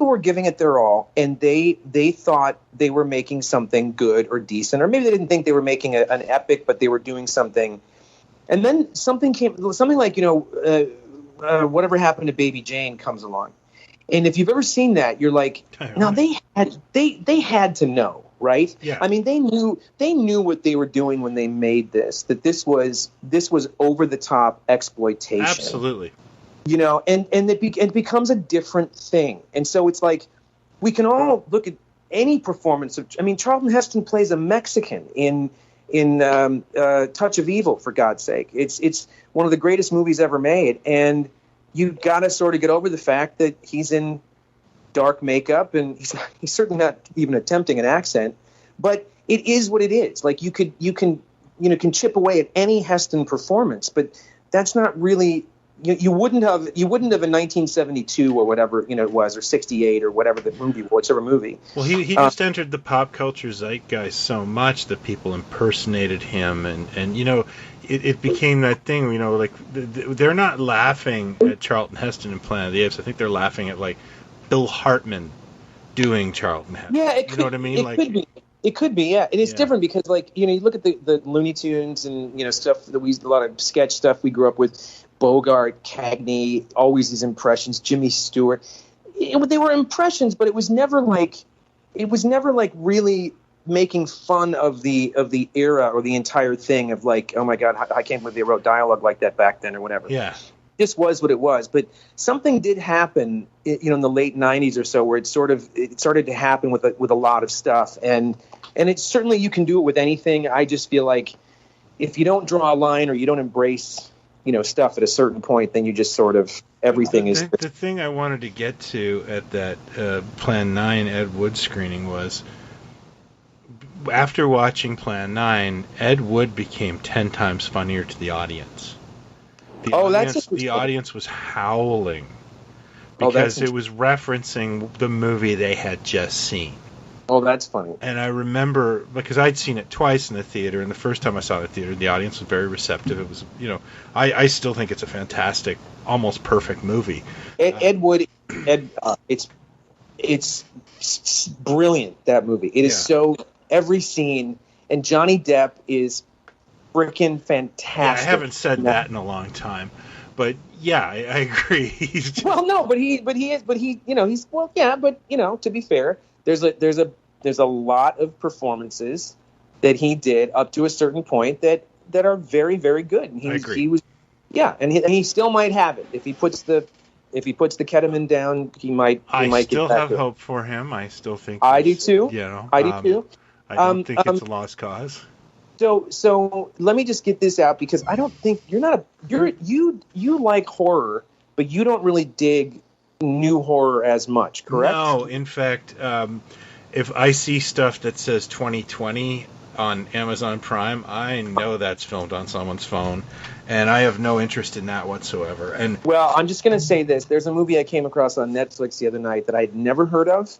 were giving it their all, and they thought they were making something good or decent, or maybe they didn't think they were making an epic, but they were doing something. And then something like Whatever Happened to Baby Jane comes along. And if you've ever seen that, you're like, now they had to know, right? Yeah. I mean, they knew what they were doing when they made this. That this was over the top exploitation. Absolutely. And it becomes a different thing. And so it's like, we can all look at any performance of. I mean, Charlton Heston plays a Mexican in Touch of Evil, for God's sake. It's one of the greatest movies ever made, and you've got to sort of get over the fact that he's in dark makeup, and he's certainly not even attempting an accent, but it is what it is. Like, you can chip away at any Heston performance, but that's not really, you wouldn't have in 1972 or whatever, it was, or 68 or whatever the movie, whichever movie. Well, he just entered the pop culture zeitgeist so much that people impersonated him, and it became that thing, like they're not laughing at Charlton Heston in Planet of the Apes. I think they're laughing at like Bill Hartman doing Charlton Heston. Yeah, you know what I mean? It could be, yeah. And it's different because, you look at the Looney Tunes and stuff that a lot of sketch stuff we grew up with. Bogart, Cagney, always these impressions. Jimmy Stewart. They were impressions, but it was never like really making fun of the era or the entire thing of like, oh my God, I can't believe they wrote dialogue like that back then or whatever. Yeah. This was what it was, but something did happen, in the late '90s or so, where it started to happen with a lot of stuff, and it's certainly, you can do it with anything. I just feel like if you don't draw a line or you don't embrace, stuff at a certain point, then you just sort of, everything is. The thing I wanted to get to at that Plan 9 Ed Wood screening was, after watching Plan 9, Ed Wood became 10 times funnier to the audience. The audience was howling because it was referencing the movie they had just seen. Oh, that's funny. And I remember, because I'd seen it twice in the theater, and the first time I saw it in the theater, the audience was very receptive. It was, I still think it's a fantastic, almost perfect movie. Ed Wood, it's brilliant, that movie. It is so, every scene, and Johnny Depp is freaking fantastic. Yeah, I haven't said that in a long time, but yeah, I agree. He's well, no, but he is, he's, well, yeah, but to be fair, there's a lot of performances that he did up to a certain point that are very, very good. And I agree. He was, yeah, and he still might have it if he puts the ketamine down. He might. I still get have good. hope for him. I still think. I do too. I do too. I don't think it's a lost cause. So let me just get this out, because I don't think you like horror, but you don't really dig new horror as much, correct? No, in fact, if I see stuff that says 2020 on Amazon Prime, I know that's filmed on someone's phone, and I have no interest in that whatsoever. And well, I'm just going to say this. There's a movie I came across on Netflix the other night that I'd never heard of,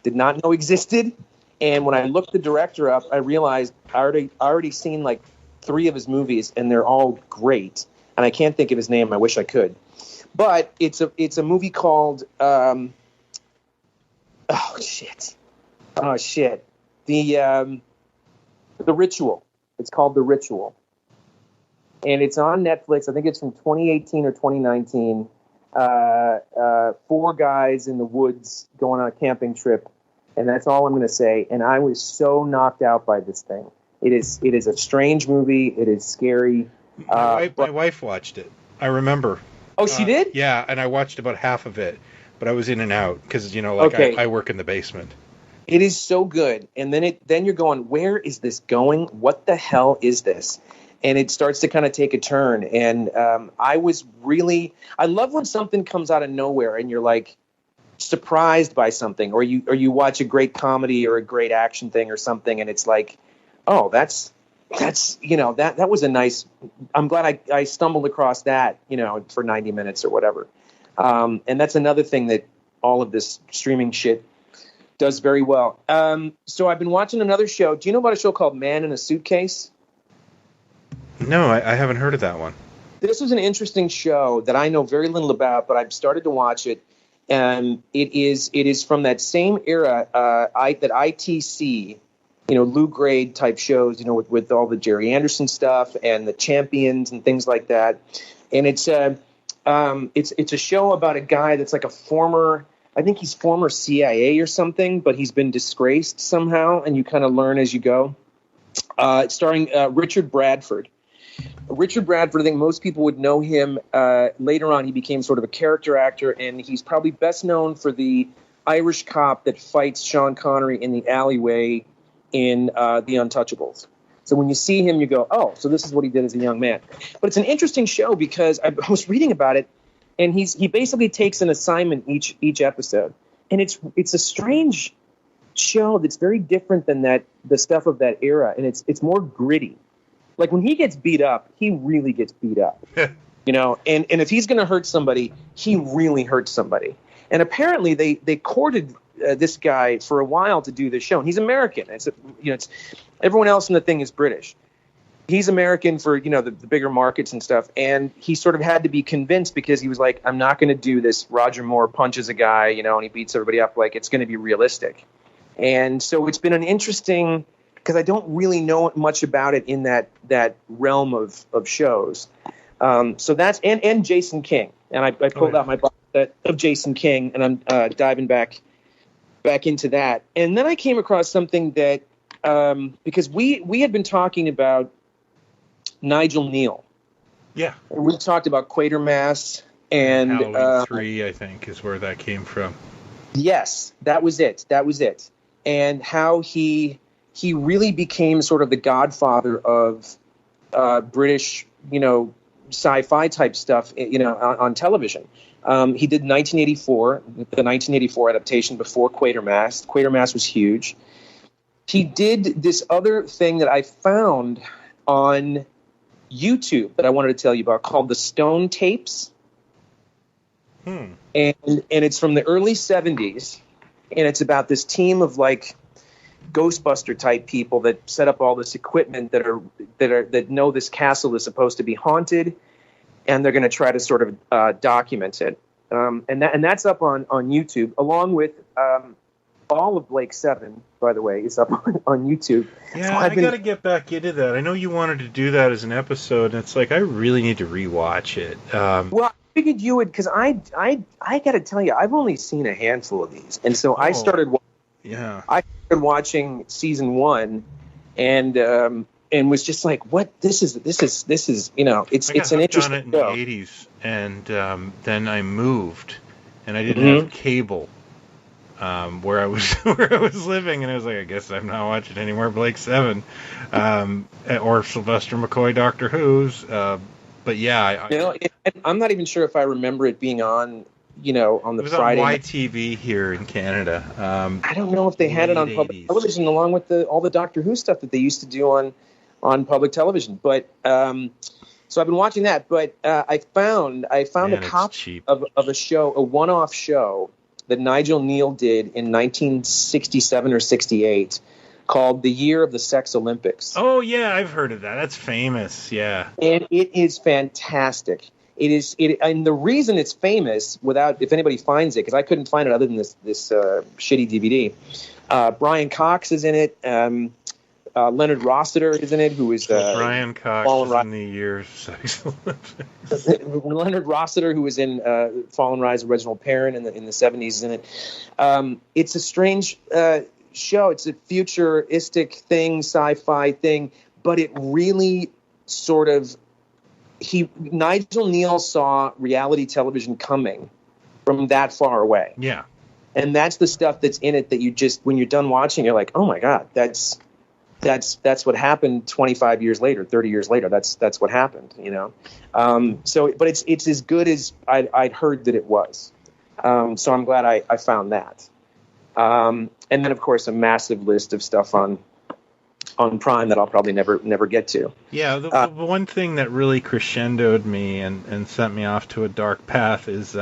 did not know existed, and when I looked the director up, I realized I already seen like 3 of his movies, and they're all great, and I can't think of his name. I wish I could. But it's a movie called oh shit, the Ritual. It's called The Ritual, and it's on Netflix. I think it's from 2018 or 2019. Four guys in the woods going on a camping trip, and that's all I'm going to say. And I was so knocked out by this thing. It is a strange movie. It is scary. My wife watched it. I remember. Oh, she did? Yeah, and I watched about half of it, but I was in and out because I work in the basement. It is so good, and then you're going, where is this going? What the hell is this? And it starts to kind of take a turn. And I love when something comes out of nowhere and you're like surprised by something, or you watch a great comedy or a great action thing or something, and it's like, oh, that was a nice. I'm glad I stumbled across that, for 90 minutes or whatever. And that's another thing that all of this streaming shit does very well. So I've been watching another show. Do you know about a show called Man in a Suitcase? No, I haven't heard of that one. This is an interesting show that I know very little about, but I've started to watch it. And it is from that same era that ITC, Lou Grade type shows, with all the Jerry Anderson stuff and the Champions and things like that. And it's a show about a guy that's like I think he's former CIA or something, but he's been disgraced somehow, and you kind of learn as you go. It's starring Richard Bradford. Richard Bradford, I think most people would know him. Later on, he became sort of a character actor, and he's probably best known for the Irish cop that fights Sean Connery in the alleyway in The Untouchables. So when you see him, you go, oh, so this is what he did as a young man. But it's an interesting show because I was reading about it, and he basically takes an assignment each episode, and it's a strange show that's very different than the stuff of that era, and it's more gritty. Like when he gets beat up, he really gets beat up, and if he's going to hurt somebody, he really hurts somebody. And apparently they courted this guy for a while to do this show, and he's American. It's everyone else in the thing is British. He's American for the bigger markets and stuff, and he sort of had to be convinced because he was like, I'm not going to do this. Roger Moore punches a guy, and he beats everybody up. Like, it's going to be realistic. And so it's been an interesting, because I don't really know much about it in that realm of shows. So that's and Jason King, and I pulled out my box set of Jason King, and I'm diving back into that. And then I came across something that because we had been talking about Nigel Neal. Yeah. And we talked about Quatermass and Halloween 3, I think, is where that came from. Yes, that was it. And how he really became sort of the godfather of British, sci-fi type stuff, on television. He did 1984, the 1984 adaptation before Quatermass. Quatermass was huge. He did this other thing that I found on YouTube that I wanted to tell you about called the Stone Tapes. And it's from the early 70s, and it's about this team of like Ghostbuster type people that set up all this equipment that know this castle is supposed to be haunted, and they're going to try to sort of document it. And that's up on YouTube, along with all of Blake 7, by the way, is up on YouTube. Yeah, so I got to get back into that. I know you wanted to do that as an episode, and it's like I really need to rewatch it. Well, I figured you would, because I got to tell you, I've only seen a handful of these, and so I started watching season 1, and was just like, what? This is it's an interesting show. I got hooked on it in the 80s, and then I moved, and I didn't have cable. Where I was living, and I was like, I guess I'm not watching any more Blake 7, or Sylvester McCoy Doctor Who's. But yeah, I'm not even sure if I remember it being on, on the Friday. It was on YTV here in Canada. I don't know if they had it on public television along with all the Doctor Who stuff that they used to do on public television. But so I've been watching that. But I found a copy of a show, a one-off show that Nigel Neal did in 1967 or 68 called The Year of the Sex Olympics. Oh, yeah, I've heard of that. That's famous, yeah. And it is fantastic. And the reason it's famous, if anybody finds it, because I couldn't find it other than this shitty DVD. Brian Cox is in it. Leonard Rossiter is in it, who is Brian Cox is in the year Sex Olympics. Leonard Rossiter, who was in Fall and Rise of Reginald Perrin in the 70s, is in it. It's a strange show. It's a futuristic thing, sci-fi thing, but it really sort of Nigel Neal saw reality television coming from that far away. Yeah. And that's the stuff that's in it that you just, when you're done watching, you're like, oh my God, that's what happened 25 years later, 30 years later. That's what happened, you know? But it's as good as I'd heard that it was. So I'm glad I found that. And then of course a massive list of stuff on Prime that I'll probably never get to. Yeah, the one thing that really crescendoed me and sent me off to a dark path is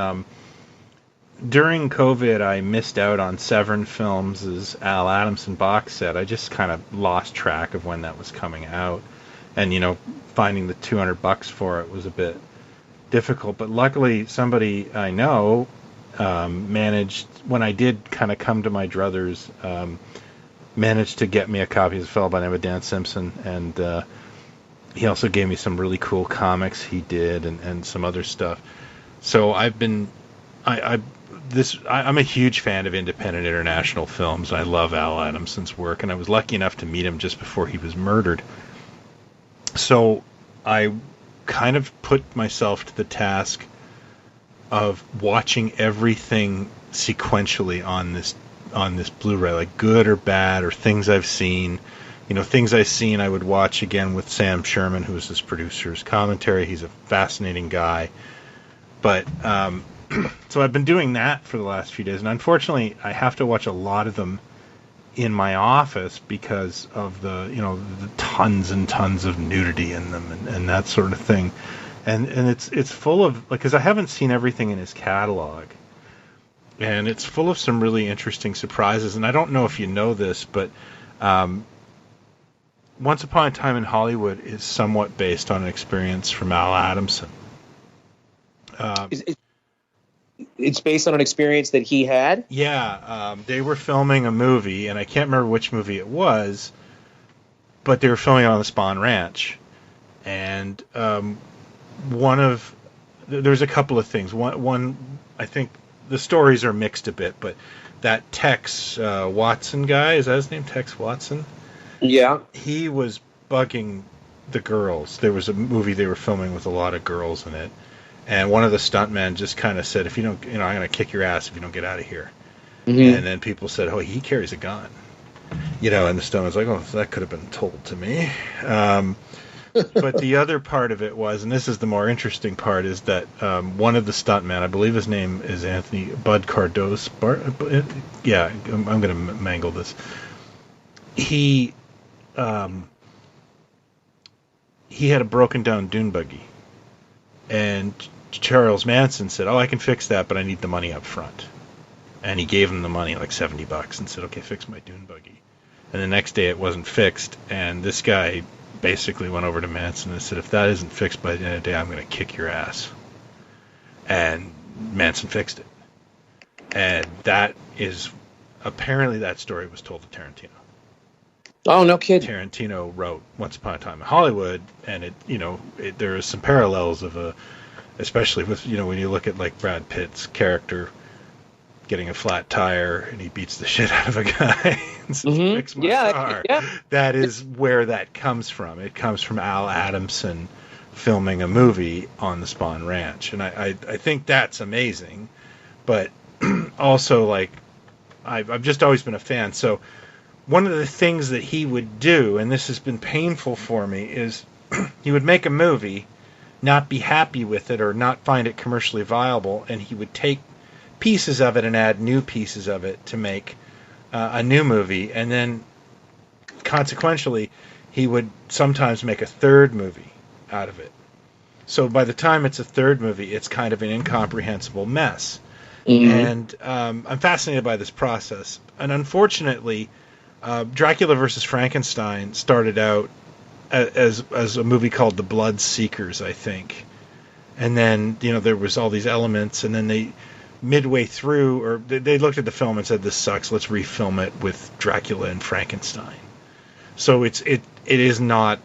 during COVID I missed out on Severin Films' Al Adamson box set. I just kind of lost track of when that was coming out. And, you know, finding the $200 for it was a bit difficult. But luckily somebody I know managed, when I did kind of come to my druthers, managed to get me a copy of a fellow by the name of Dan Simpson, and he also gave me some really cool comics he did and some other stuff. So I'm a huge fan of independent international films. I love Al Adamson's work, and I was lucky enough to meet him just before he was murdered. So I kind of put myself to the task of watching everything sequentially on this Blu-ray, like good or bad, or things I've seen. You know, things I've seen I would watch again with Sam Sherman, who is his producer's commentary. He's a fascinating guy. But so I've been doing that for the last few days, and unfortunately I have to watch a lot of them in my office because of the tons and tons of nudity in them and that sort of thing. And it's full of, like, because I haven't seen everything in his catalog. And it's full of some really interesting surprises. And I don't know if you know this, but Once Upon a Time in Hollywood is somewhat based on an experience from Al Adamson. It's based on an experience that he had? Yeah. They were filming a movie, and I can't remember which movie it was, but they were filming it on the Spahn Ranch. And there's a couple of things. One, I think the stories are mixed a bit, but that Tex Watson guy, is that his name, Tex Watson? Yeah. He was bugging the girls. There was a movie they were filming with a lot of girls in it, and one of the stuntmen just kind of said, if you don't, I'm going to kick your ass if you don't get out of here. Mm-hmm. And then people said, oh, he carries a gun. And the stuntman's like, oh, that could have been told to me. But the other part of it was, and this is the more interesting part, is that one of the stuntmen, I believe his name is Anthony Bud Cardos. Yeah, I'm going to mangle this. He had a broken down dune buggy, and Charles Manson said, "Oh, I can fix that, but I need the money up front." And he gave him the money, like $70, and said, "Okay, fix my dune buggy." And the next day it wasn't fixed, and this guy basically went over to Manson and said, if that isn't fixed by the end of the day, I'm going to kick your ass. And Manson fixed it. And that is, apparently that story was told to Tarantino. Oh, no kidding. Tarantino wrote Once Upon a Time in Hollywood, and there are some parallels of especially with, when you look at like Brad Pitt's character getting a flat tire and he beats the shit out of a guy and says, fix my car. Yeah. That is where that comes from. It comes from Al Adamson filming a movie on the Spahn Ranch. And I think that's amazing. But also, like, I've just always been a fan. So one of the things that he would do, and this has been painful for me, is he would make a movie, not be happy with it or not find it commercially viable, and he would take pieces of it and add new pieces of it to make a new movie, and then consequentially he would sometimes make a third movie out of it. So by the time it's a third movie, it's kind of an incomprehensible mess. Mm-hmm. And I'm fascinated by this process. And unfortunately, Dracula vs. Frankenstein started out as a movie called The Blood Seekers, I think. And then, there was all these elements, and then they, midway through, or they looked at the film and said, this sucks, let's refilm it with Dracula and Frankenstein. So it is not,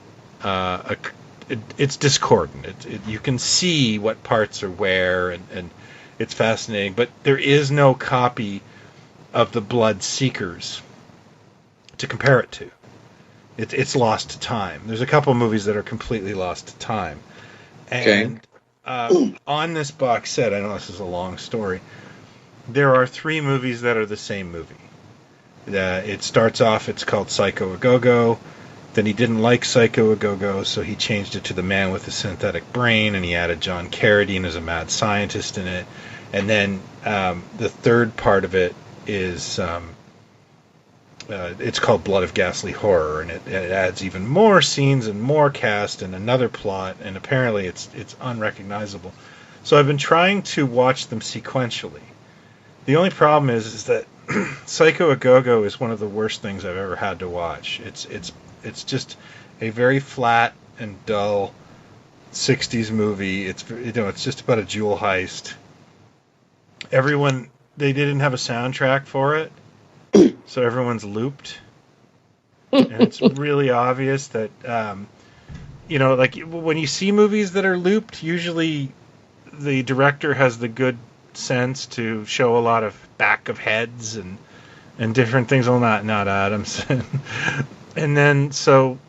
it's discordant. You can see what parts are where, and it's fascinating, but there is no copy of the Blood Seekers to compare it to. It's lost to time. There's a couple movies that are completely lost to time. And on this box set, I know this is a long story, there are 3 movies that are the same movie. It starts off, it's called Psycho A Go-Go. Then he didn't like Psycho A Go-Go, so he changed it to The Man with a Synthetic Brain, and he added John Carradine as a mad scientist in it. And then the third part of it is it's called Blood of Ghastly Horror, and it adds even more scenes and more cast and another plot, and apparently it's unrecognizable. So I've been trying to watch them sequentially. The only problem is that Psycho A Go-Go is one of the worst things I've ever had to watch. It's just a very flat and dull 60s movie. It's just about a jewel heist. They didn't have a soundtrack for it, so everyone's looped, and it's really obvious that like when you see movies that are looped, usually the director has the good sense to show a lot of back of heads and different things. Well, not Adamson. And then so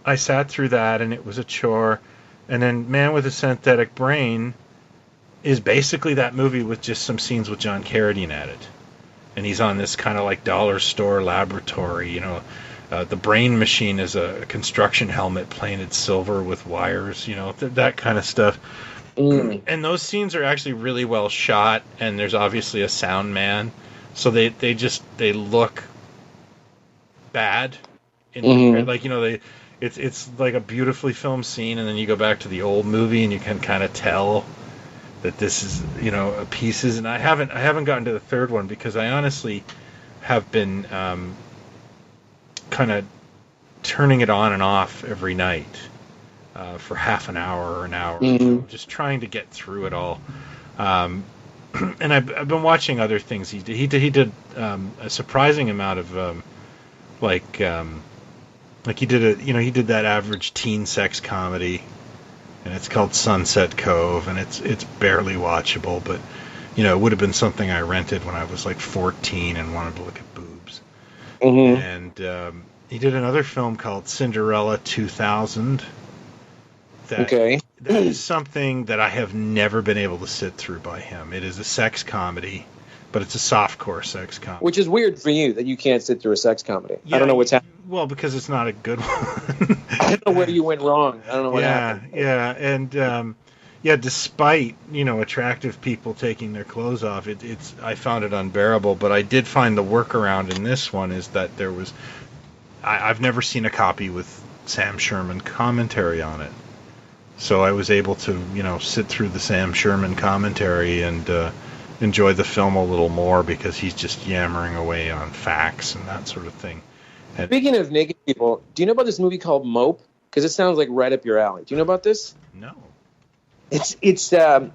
I sat through that, and it was a chore. And then Man with a Synthetic Brain is basically that movie with just some scenes with John Carradine added. And he's on this kind of like dollar store laboratory, the brain machine is a construction helmet painted silver with wires, that kind of stuff. And those scenes are actually really well shot, and there's obviously a sound man, so they look bad. It's like a beautifully filmed scene, and then you go back to the old movie, and you can kind of tell that this is pieces. And I haven't gotten to the third one because I honestly have been kind of turning it on and off every night for half an hour or an hour, just trying to get through it all. And I've been watching other things. He did a surprising amount of he did that average teen sex comedy, and it's called Sunset Cove, and it's barely watchable, but it would have been something I rented when I was like 14 and wanted to look at boobs. And he did another film called Cinderella 2000. That is something that I have never been able to sit through by him. It is a sex comedy, but it's a softcore sex comedy. Which is weird for you, that you can't sit through a sex comedy. Yeah, I don't know what's happening. Well, because it's not a good one. I don't know where you went wrong. I don't know what happened. Yeah, and despite attractive people taking their clothes off, I found it unbearable. But I did find the workaround in this one is that I've never seen a copy with Sam Sherman commentary on it. So I was able to, sit through the Sam Sherman commentary and enjoy the film a little more because he's just yammering away on facts and that sort of thing. And speaking of naked people, do you know about this movie called Mope? Because it sounds like right up your alley. Do you know about this? No. It's a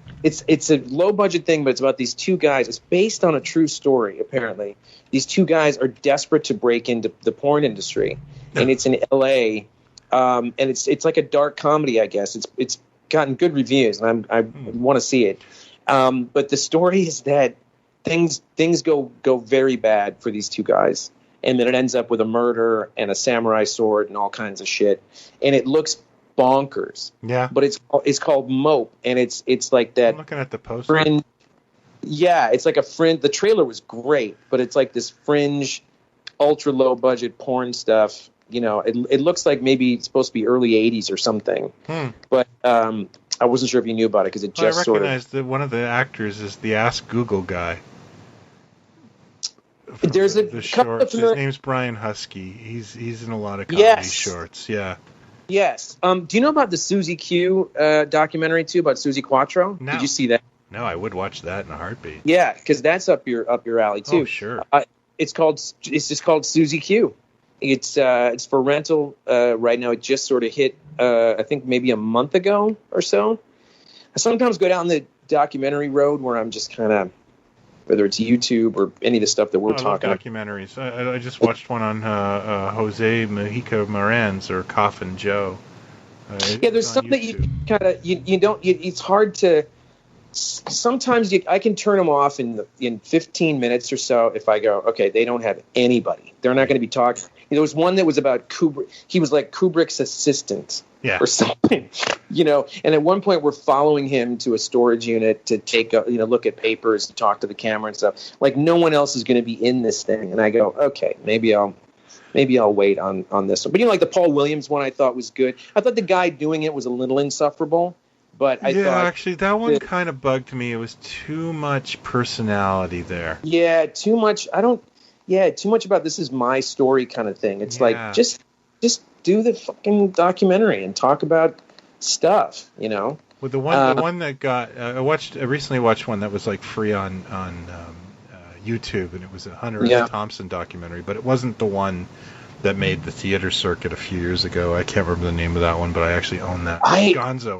low budget thing, but it's about these 2 guys. It's based on a true story, apparently. These 2 guys are desperate to break into the porn industry, and it's in L.A. And it's like a dark comedy, I guess. It's gotten good reviews, and I want to see it. But the story is that things go very bad for these 2 guys, and then it ends up with a murder and a samurai sword and all kinds of shit, and it looks bonkers. Yeah. But it's called Mope, and it's like that. I'm looking at the poster. Yeah, it's like a fringe. The trailer was great, but it's like this fringe, ultra low budget porn stuff. It looks like maybe it's supposed to be early 80s or something. But I wasn't sure if you knew about it because it just I recognize that one of the actors is the Ask Google guy. There's the shorts. His name's Brian Husky. He's in a lot of comedy shorts. Yeah. Yes. Do you know about the Susie Q documentary too about Susie Quattro? No. Did you see that? No, I would watch that in a heartbeat. Yeah, because that's up your alley too. Oh, sure. It's just called Susie Q. It's for rental right now. It just sort of hit I think maybe a month ago or so. I sometimes go down the documentary road where I'm just kind of, whether it's YouTube or any of the stuff that we're talking about. Documentaries. I just watched one on Jose Mujica Moran's, or Coffin Joe. Yeah, there's some that you kind of you don't. It's hard to. Sometimes I can turn them off in 15 minutes or so if I go, okay, they don't have anybody. They're not going to be talking. There was one that was about Kubrick. He was like Kubrick's assistant or something, And at one point, we're following him to a storage unit to take a look at papers, to talk to the camera and stuff. Like no one else is going to be in this thing. And I go, okay, maybe I'll wait on this one. But like the Paul Williams one, I thought was good. I thought the guy doing it was a little insufferable. But I thought actually, that one kind of bugged me. It was too much personality there. Yeah, too much. Too much about this is my story kind of thing. It's like just do the fucking documentary and talk about stuff, Well, the one that got I recently watched one that was like free on YouTube, and it was a Hunter S. Thompson documentary, but it wasn't the one that made the theater circuit a few years ago. I can't remember the name of that one, but I actually own that. Gonzo.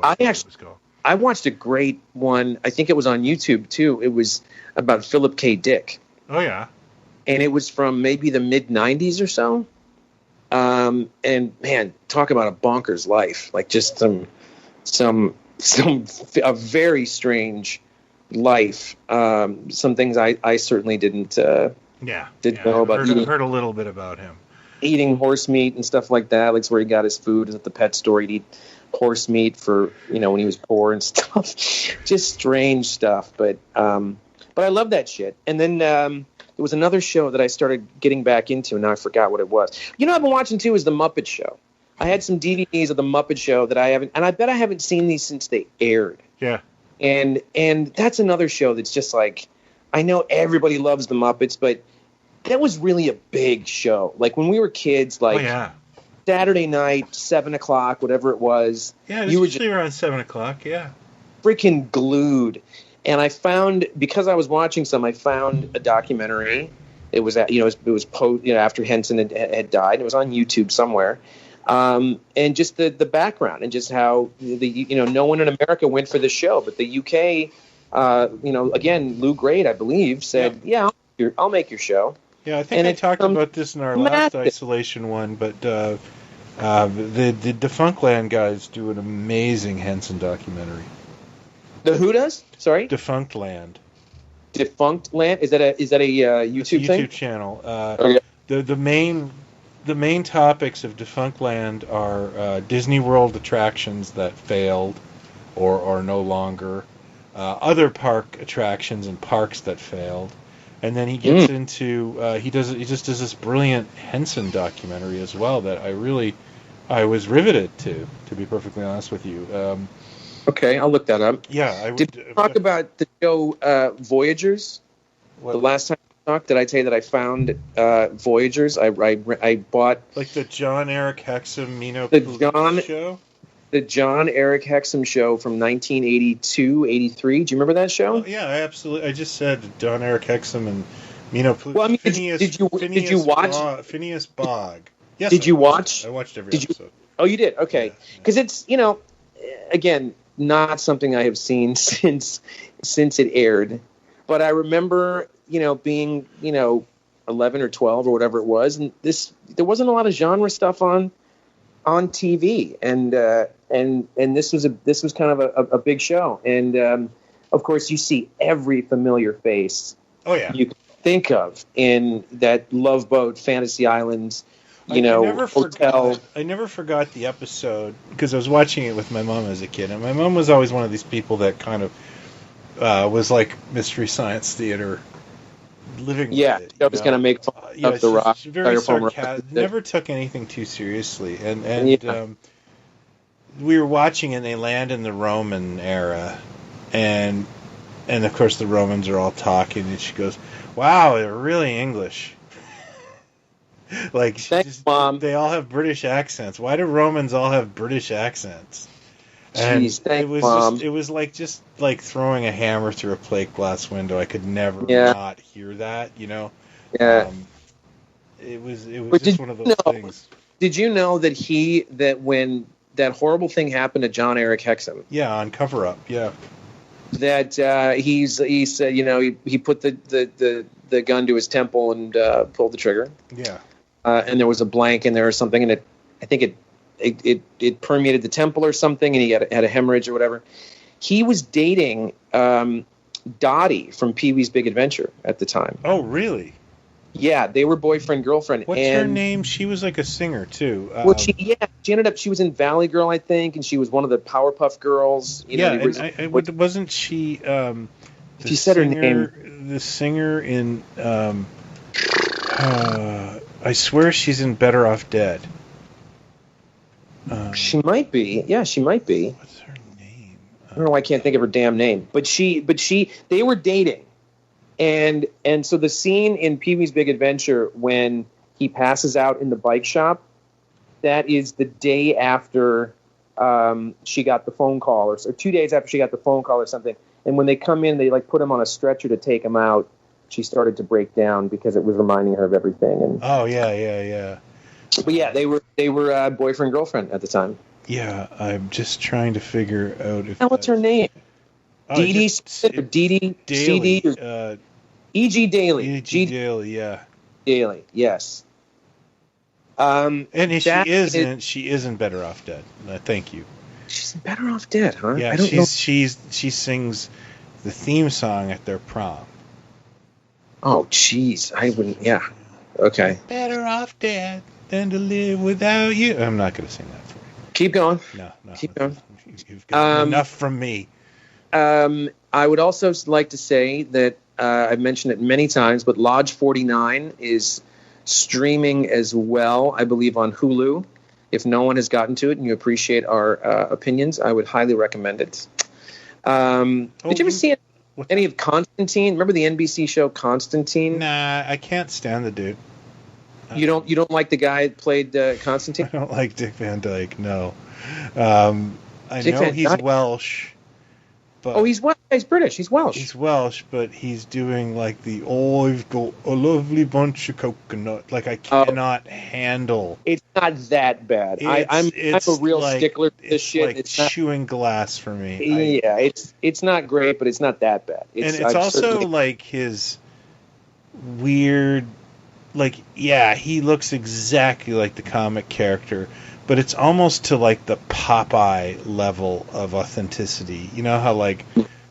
I watched a great one. I think it was on YouTube too. It was about Philip K. Dick. Oh yeah. And it was from maybe the mid '90s or so. And man, talk about a bonkers life. Like just a very strange life. Some things I certainly didn't know about. Heard a little bit about him. Eating horse meat and stuff like that. Like where he got his food at the pet store. He'd eat horse meat for when he was poor and stuff. Just strange stuff. But I love that shit. And then there was another show that I started getting back into, and now I forgot what it was. I've been watching too is the Muppet Show. I had some DVDs of the Muppet Show that I haven't, and I bet I haven't seen these since they aired. Yeah. And that's another show that's just like, I know everybody loves the Muppets, but that was really a big show. Like when we were kids, Saturday night, 7:00, whatever it was. Yeah, it was usually around 7:00. Yeah. Freaking glued. And I found, because I was watching some, I found a documentary. It was after Henson had died. It was on YouTube somewhere. And just the background and just how no one in America went for the show, but the UK, again, Lou Grade, I believe, said, I'll make your show. Yeah, I think I talked about this in our last isolation one, but the Defunctland guys do an amazing Henson documentary. The who does? Sorry? Defunctland. Defunctland? Is that a YouTube thing? YouTube channel. The main topics of Defunctland are Disney World attractions that failed or are no longer, other park attractions and parks that failed. And then he gets into he just does this brilliant Henson documentary as well that I was riveted to be perfectly honest with you. Okay, I'll look that up. Yeah, Did you talk about the show Voyagers? What? The last time I talked, did I tell you that I found Voyagers? I bought like the John Eric Hexum show. The John Eric Hexum show from 1982, 83. Do you remember that show? Oh, yeah, absolutely. I just said John Eric Hexum and Mino Pluto. Well, I mean, did you watch Phineas Bogg? Yes. Did you watch? I watched every episode. Oh, you did? Okay. Because it's, again, not something I have seen since it aired. But I remember, being, 11 or 12 or whatever it was, and there wasn't a lot of genre stuff on TV, and this was kind of a big show, and of course you see every familiar face you can think of in that Love Boat, Fantasy Island, hotel. I never forgot the episode because I was watching it with my mom as a kid, and my mom was always one of these people that kind of was like Mystery Science Theater. Living with it, that was going to make fun of the rock. Very sarcastic. Never took anything too seriously, and we were watching, and they land in the Roman era, and of course the Romans are all talking, and she goes, "Wow, they're really English." Like, thanks, Mom. They all have British accents. Why do Romans all have British accents? And jeez, thanks, Mom. It was like throwing a hammer through a plate glass window. I could never not hear that, Yeah. It was just one of those things. Did you know that when that horrible thing happened to John Eric Hexum. Yeah, on Cover Up. Yeah. That he said, he put the gun to his temple and pulled the trigger. Yeah. And there was a blank in there or something, and I think it permeated the temple or something, and he had a hemorrhage or whatever. He was dating Dottie from Pee-wee's Big Adventure at the time. Oh, really? Yeah, they were boyfriend girlfriend. What's her name? She was like a singer too. Well, she ended up. She was in Valley Girl, I think, and she was one of the Powerpuff Girls. Wasn't she? She said her name. The singer in. I swear she's in Better Off Dead. She might be. Yeah, she might be. What's her name? I don't know why I can't think of her damn name. But they were dating. And so the scene in Pee-wee's Big Adventure when he passes out in the bike shop, that is the day after she got the phone call, or 2 days after she got the phone call or something. And when they come in, they like put him on a stretcher to take him out. She started to break down because it was reminding her of everything. And oh yeah. But yeah, they were boyfriend girlfriend at the time. Yeah, I'm just trying to figure out if. What's her name? Dee Dee CD or E.G. Daily. E.G. Daily, yeah. Daily, yes. And she isn't Better Off Dead. Thank you. She's Better Off Dead, huh? Yeah, she sings the theme song at their prom. Oh, jeez, I wouldn't. Yeah, okay. Better off dead than to live without you. I'm not going to sing that for you. Keep going. No. Keep going. You've got enough from me. I would also like to say that I've mentioned it many times, but Lodge 49 is streaming as well, I believe, on Hulu. If no one has gotten to it and you appreciate our opinions, I would highly recommend it. Did you ever see any of Constantine? Remember the NBC show Constantine? Nah, I can't stand the dude. You don't like the guy that played Constantine? I don't like Dick Van Dyke. No. I know he's Welsh. But he's Welsh. He's British. He's Welsh. He's Welsh, but he's doing like the I've got a lovely bunch of coconut. Like I cannot handle. It's not that bad. I'm a real stickler for this shit. Like it's chewing glass for me. It's not great, but it's not that bad. It's also like his weird. Like he looks exactly like the comic character. But it's almost to like the Popeye level of authenticity. You know how like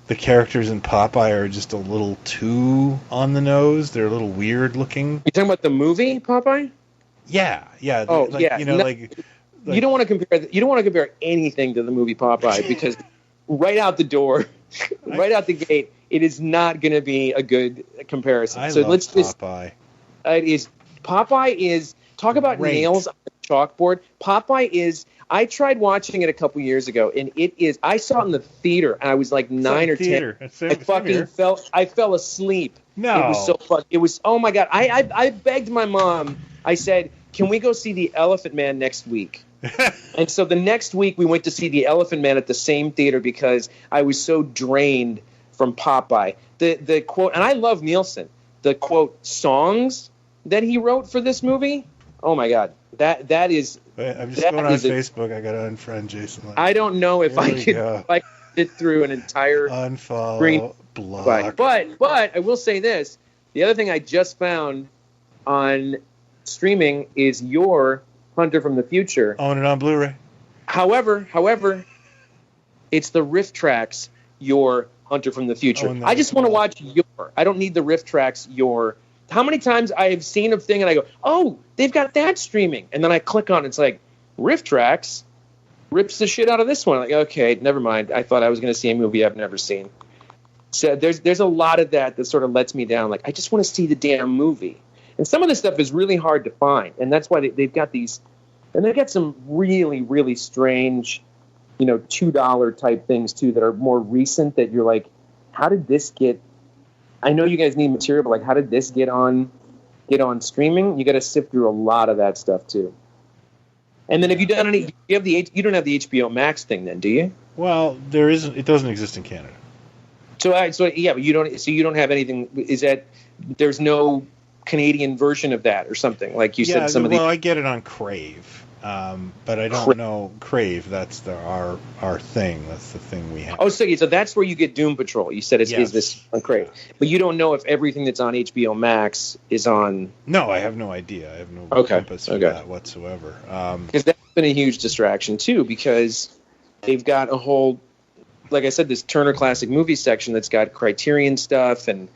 the characters in Popeye are just a little too on the nose? They're a little weird looking. You talking about the movie Popeye? Yeah. Oh, yeah. You know, like you don't want to compare. You don't want to compare anything to the movie Popeye because right out the door, right out the gate, it is not going to be a good comparison. Let's Popeye. Popeye is talk about nails on the chalkboard. Popeye is. I tried watching it a couple years ago, and it is. I saw it in the theater, and I was like 9 or 10. I fell asleep. No, it was so fun. It was. Oh my god! I begged my mom. I said, "Can we go see the Elephant Man next week?" And so the next week we went to see the Elephant Man at the same theater because I was so drained from Popeye. The quote, and I love Nielsen. The quote songs that he wrote for this movie. Oh my god, that is. I'm just going on Facebook. I got to unfriend Jason. I don't know if I could fit through an entire unfollow block. But I will say this: the other thing I just found on streaming is your Hunter from the Future. Own it on Blu-ray. However, it's the riff tracks. Your Hunter from the Future. I just want to watch your. I don't need the riff tracks. Your. How many times I have seen a thing and I go, oh, they've got that streaming. And then I click on it. It's like, riff tracks rips the shit out of this one. Like, okay, never mind. I thought I was going to see a movie I've never seen. So there's a lot of that sort of lets me down. Like, I just want to see the damn movie. And some of this stuff is really hard to find. And that's why they've got these. And they've got some really, really strange, $2 type things, too, that are more recent that you're like, how did this get. I know you guys need material, but like, how did this get on streaming? You got to sift through a lot of that stuff too. And then, have you done any? You don't have the HBO Max thing, then, do you? Well, there isn't. It doesn't exist in Canada. So yeah, but you don't. So you don't have anything. Is that there's no Canadian version of that or something like you said? I get it on Crave. But I don't know Crave. That's our thing. That's the thing we have. Oh, so that's where you get Doom Patrol. You said is this on Crave, but you don't know if everything that's on HBO Max is on. No, I have no idea. I have no compass for that whatsoever. Because that's been a huge distraction too, because they've got a whole, like I said, this Turner Classic Movie section that's got Criterion stuff and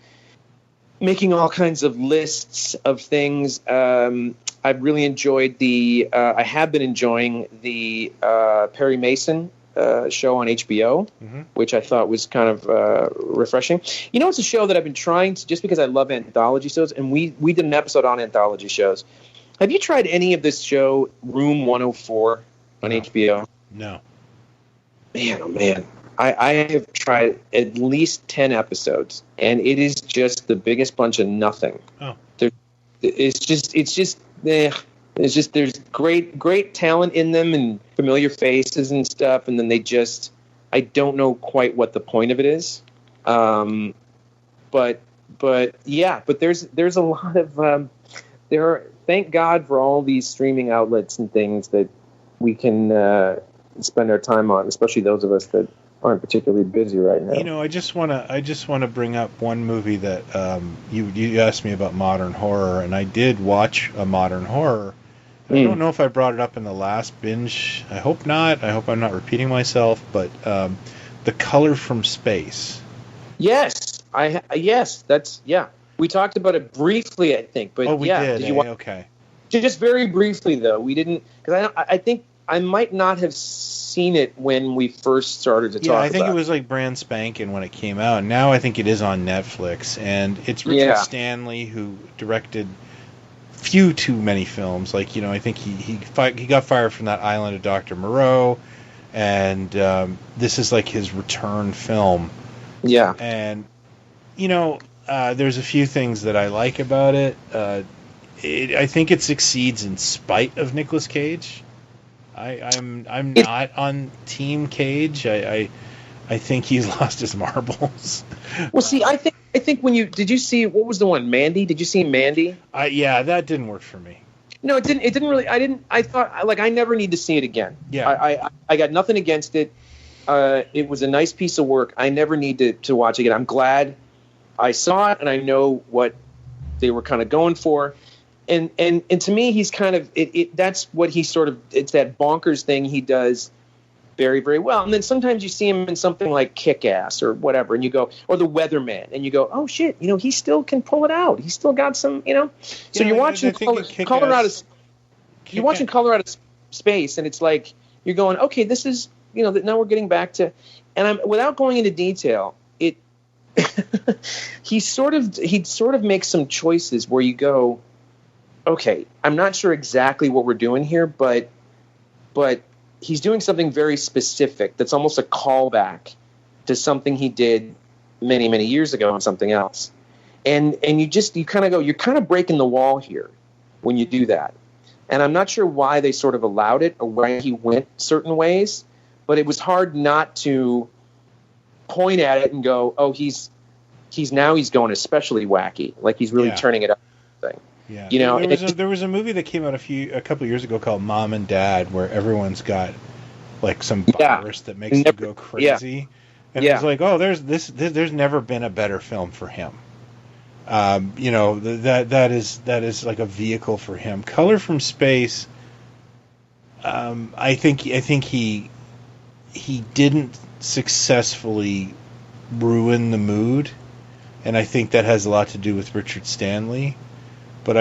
making all kinds of lists of things. I've really enjoyed I have been enjoying the Perry Mason show on HBO, which I thought was kind of refreshing. You know, it's a show that I've been trying to, just because I love anthology shows, and we did an episode on anthology shows. Have you tried any of this show, Room 104, on HBO? No. Man, oh man. I have tried at least 10 episodes, and it is just the biggest bunch of nothing. Oh. It's just there's great talent in them and familiar faces and stuff, and then I don't know quite what the point of it is. But there's a lot of thank God for all these streaming outlets and things that we can spend our time on, especially those of us that aren't particularly busy right now. You know, I just want to bring up one movie that you asked me about modern horror, and I did watch a modern horror. I don't know if I brought it up in the last binge. I hope not. I hope I'm not repeating myself. But The Color from Space. Yes, we talked about it briefly, I think. But we did. Okay. Just very briefly, though, we didn't, because I think I might not have seen it when we first started to talk about it. Yeah, I think it was like brand spanking when it came out. Now I think it is on Netflix, and it's Richard Stanley who directed few too many films. Like, you know, I think he got fired from that Island of Dr. Moreau, and this is like his return film. Yeah. And, you know, there's a few things that I like about it. I think it succeeds in spite of Nicolas Cage. I'm not on Team Cage. I think he's lost his marbles. Well, see, I think did you see, what was the one, Mandy? Did you see Mandy? Yeah, that didn't work for me. No, it didn't really. I thought, like, I never need to see it again. Yeah. I got nothing against it. It was a nice piece of work. I never need to watch it again. I'm glad I saw it, and I know what they were kind of going for. And to me, he's kind of that's what he sort of, it's that bonkers thing he does very, very well. And then sometimes you see him in something like Kick-Ass or whatever, and you go, or The Weatherman, and you go, oh shit, you know, he still can pull it out. He's still got some, you know. So you're watching Colorado Space, and it's like you're going, okay, this is, you know, now we're getting back to, and without going into detail, he sort of makes some choices where you go, okay, I'm not sure exactly what we're doing here, but he's doing something very specific that's almost a callback to something he did many, many years ago on something else. And you kind of go, you're kind of breaking the wall here when you do that. And I'm not sure why they sort of allowed it or why he went certain ways, but it was hard not to point at it and go, oh, he's going especially wacky, like he's really turning it up. Thing. Yeah, you know, there was a movie that came out a couple of years ago called Mom and Dad, where everyone's got like some virus that makes you go crazy, and it's like, oh, there's never been a better film for him. You know, that is like a vehicle for him. Color from Space. I think he didn't successfully ruin the mood, and I think that has a lot to do with Richard Stanley. But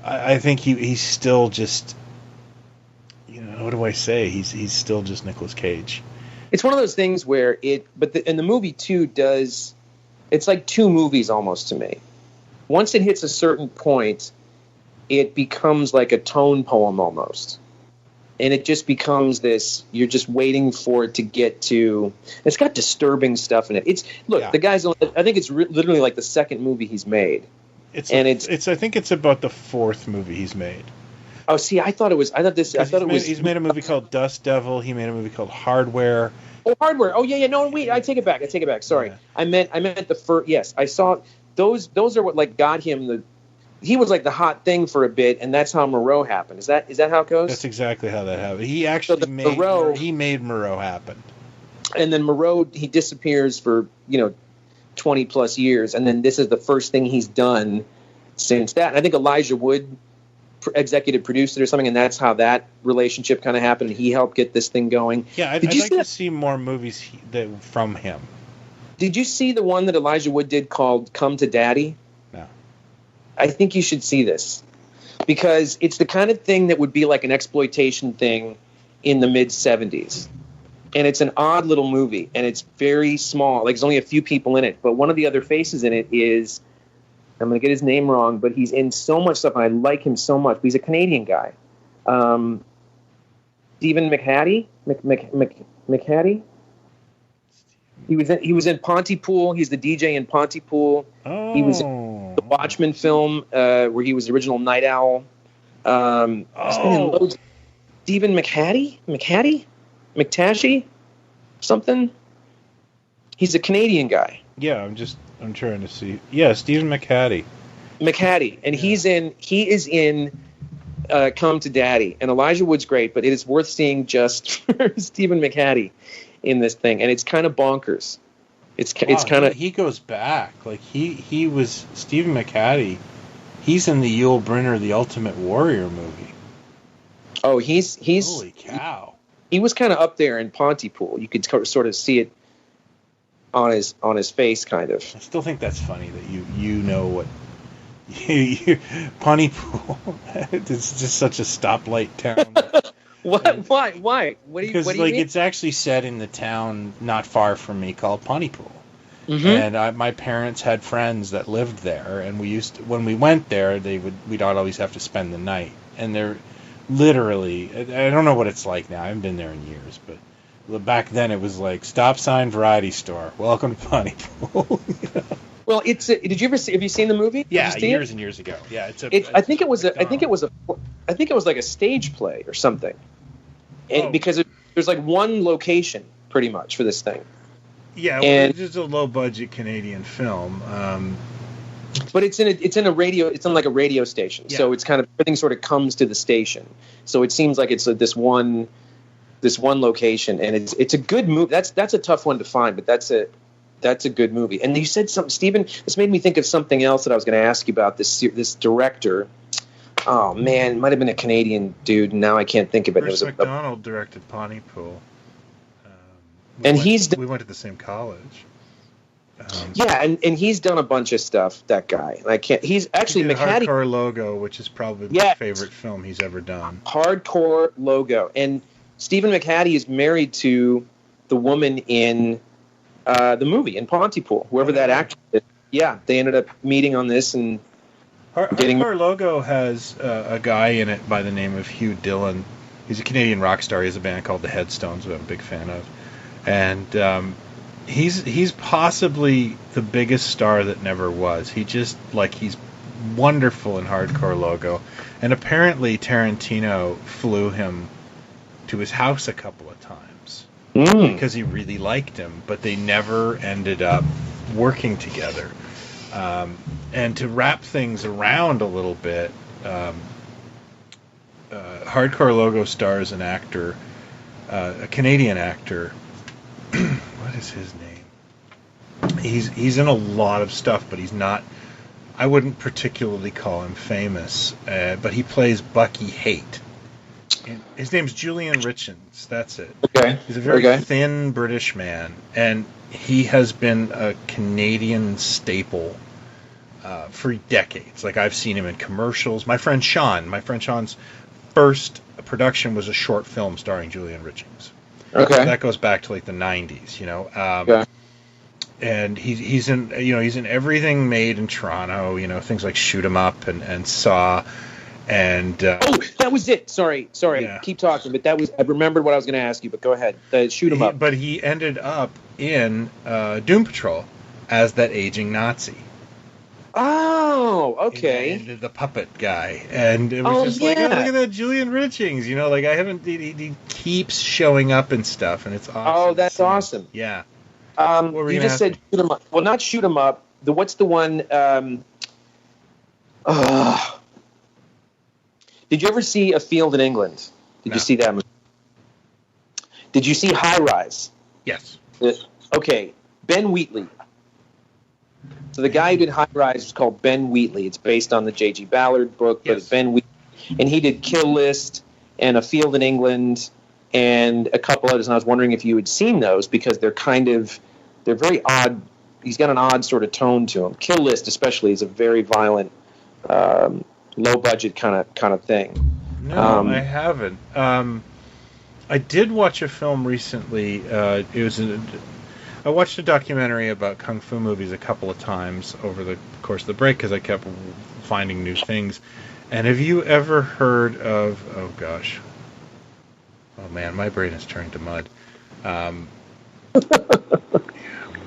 I think he's still just, you know, what do I say? He's still just Nicolas Cage. It's one of those things where and the movie too does, it's like two movies almost to me. Once it hits a certain point, it becomes like a tone poem almost. And it just becomes this, you're just waiting for it to get to, it's got disturbing stuff in it. The guy's, I think it's literally like the second movie he's made. I think it's about the fourth movie he's made. Oh, see, he's made a movie called Dust Devil. He made a movie called Hardware. Oh, Hardware. Oh, yeah. No, wait, I take it back. Sorry. Yeah. I meant the first. Yes, I saw those. Those are what like got him he was like the hot thing for a bit, and that's how Moreau happened. Is that how it goes? That's exactly how that happened. He actually made Moreau happen. And then Moreau, he disappears for 20 plus years, and then this is the first thing he's done since that. And I think Elijah Wood executive produced it or something, and that's how that relationship kind of happened. He helped get this thing going. Yeah, I'd like to see more movies from him. Did you see the one that Elijah Wood did called Come to Daddy? No. I think you should see this, because it's the kind of thing that would be like an exploitation thing in the mid-'70s. And it's an odd little movie, and it's very small. Like, there's only a few people in it, but one of the other faces in it is, I'm going to get his name wrong, but he's in so much stuff, and I like him so much. But he's a Canadian guy. Stephen McHattie? McHattie? He was in Pontypool. He's the DJ in Pontypool. Oh. He was in the Watchmen film, where he was the original Night Owl. Stephen McHattie? McTashy? Something? He's a Canadian guy. Yeah, I'm trying to see. Yeah, Stephen McHattie. And he is in Come to Daddy. And Elijah Wood's great, but it is worth seeing just for Stephen McHattie in this thing. And it's kind of bonkers. It's kind of... He goes back. Like, he was... Stephen McHattie, he's in the Yul Brynner The Ultimate Warrior movie. Oh, he's... Holy cow. He was kind of up there in Pontypool. You could sort of see it on his face, kind of. I still think that's funny that you know what Pontypool. It's just such a stoplight town. What? Why? What do you mean? It's actually set in the town not far from me called Pontypool. Mm-hmm. And my parents had friends that lived there, and when we went there, we'd always have to spend the night. And they're literally, I don't know what it's like now. I haven't been there in years, but back then it was like stop sign variety store. Welcome to Pontypool. Well, have you seen the movie? Yeah, years and years ago. Yeah, I think it was like a stage play or something. Because there's like one location pretty much for this thing. Yeah, it's just a low budget Canadian film. But it's in like a radio station. Yeah. So it's kind of, everything sort of comes to the station. So it seems like it's this one location, and it's a good movie. That's a tough one to find, but that's a good movie. And you said something, Stephen. This made me think of something else that I was going to ask you about. This director. Oh man, it might have been a Canadian dude. And now I can't think of it. Bruce McDonald directed Pontypool. We went to the same college. And he's done a bunch of stuff. That guy, and I can't. He's actually McHattie. Hardcore Logo, which is probably my favorite film he's ever done. Hardcore Logo, and Stephen McHattie is married to the woman in the movie in Pontypool, whoever that actor is. Yeah, they ended up meeting on this and Hardcore Logo has a guy in it by the name of Hugh Dillon. He's a Canadian rock star. He has a band called the Headstones, who I'm a big fan of, and he's possibly the biggest star that never was. He's wonderful in Hardcore Logo, and apparently Tarantino flew him to his house a couple of times because he really liked him, but they never ended up working together. And to wrap things around a little bit, Hardcore Logo stars an actor, a Canadian actor. What is his name? He's in a lot of stuff, but he's not. I wouldn't particularly call him famous, but he plays Bucky Haight. His name's Julian Richins. That's it. Okay. He's a very thin British man, and he has been a Canadian staple for decades. Like, I've seen him in commercials. My friend Sean's first production was a short film starring Julian Richins. Okay. So that goes back to like the 90s, Okay. And he's in everything made in Toronto, things like Shoot 'Em Up and Saw. And that was it. Sorry. Yeah. Keep talking. But I remembered what I was going to ask you. But go ahead. Shoot 'Em Up. But he ended up in Doom Patrol as that aging Nazi. Oh, okay. And the puppet guy, and it was look at that Julian Richings. He keeps showing up and stuff, and it's awesome. Oh, that's awesome. Yeah. You just said Shoot 'Em Up. Well, not Shoot 'Em Up. What's the one? Did you ever see A Field in England? Did you see that movie? Did you see High Rise? Yes. Okay, Ben Wheatley. So the guy who did High Rise is called Ben Wheatley. It's based on the J.G. Ballard book, but it's Ben Wheatley. And he did Kill List and A Field in England and a couple others. And I was wondering if you had seen those because they're very odd. He's got an odd sort of tone to him. Kill List especially is a very violent, low budget kind of thing. No, I haven't. I did watch a film recently. I watched a documentary about kung fu movies a couple of times over the course of the break because I kept finding new things. And have you ever heard of? Oh gosh. Oh man, my brain is turning to mud.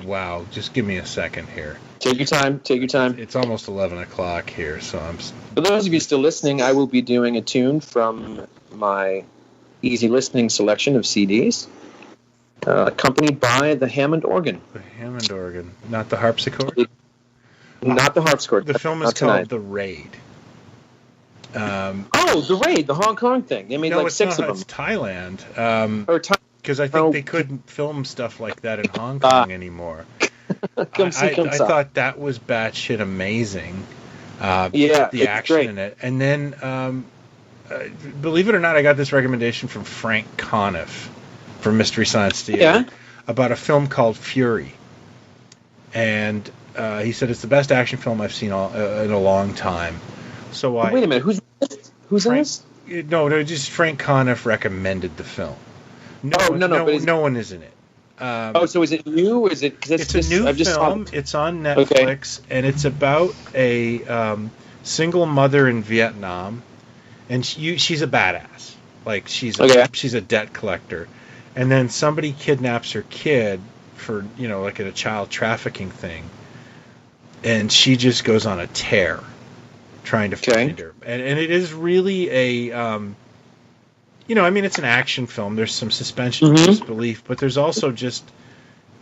Wow, just give me a second here. Take your time. It's almost 11 o'clock here, so I'm... For those of you still listening, I will be doing a tune from my easy listening selection of CDs, accompanied by the Hammond organ. The Hammond organ, not the harpsichord? Not the harpsichord. The film is called The Raid. The Raid, the Hong Kong thing. They made six of them. It's Thailand. Because I think they couldn't film stuff like that in Hong Kong anymore. I thought that was batshit amazing. The action in it. And then, believe it or not, I got this recommendation from Frank Conniff from Mystery Science Theater about a film called Fury. And he said it's the best action film I've seen in a long time. So wait a minute, who's in this? No, just Frank Conniff recommended the film. No one is in it. So is it new? Is it? It's a new film. It's on Netflix, and it's about a single mother in Vietnam, and she's a badass. Like she's a debt collector, and then somebody kidnaps her kid for like a child trafficking thing, and she just goes on a tear trying to find her. And it is really a it's an action film. There's some suspension of disbelief, but there's also just,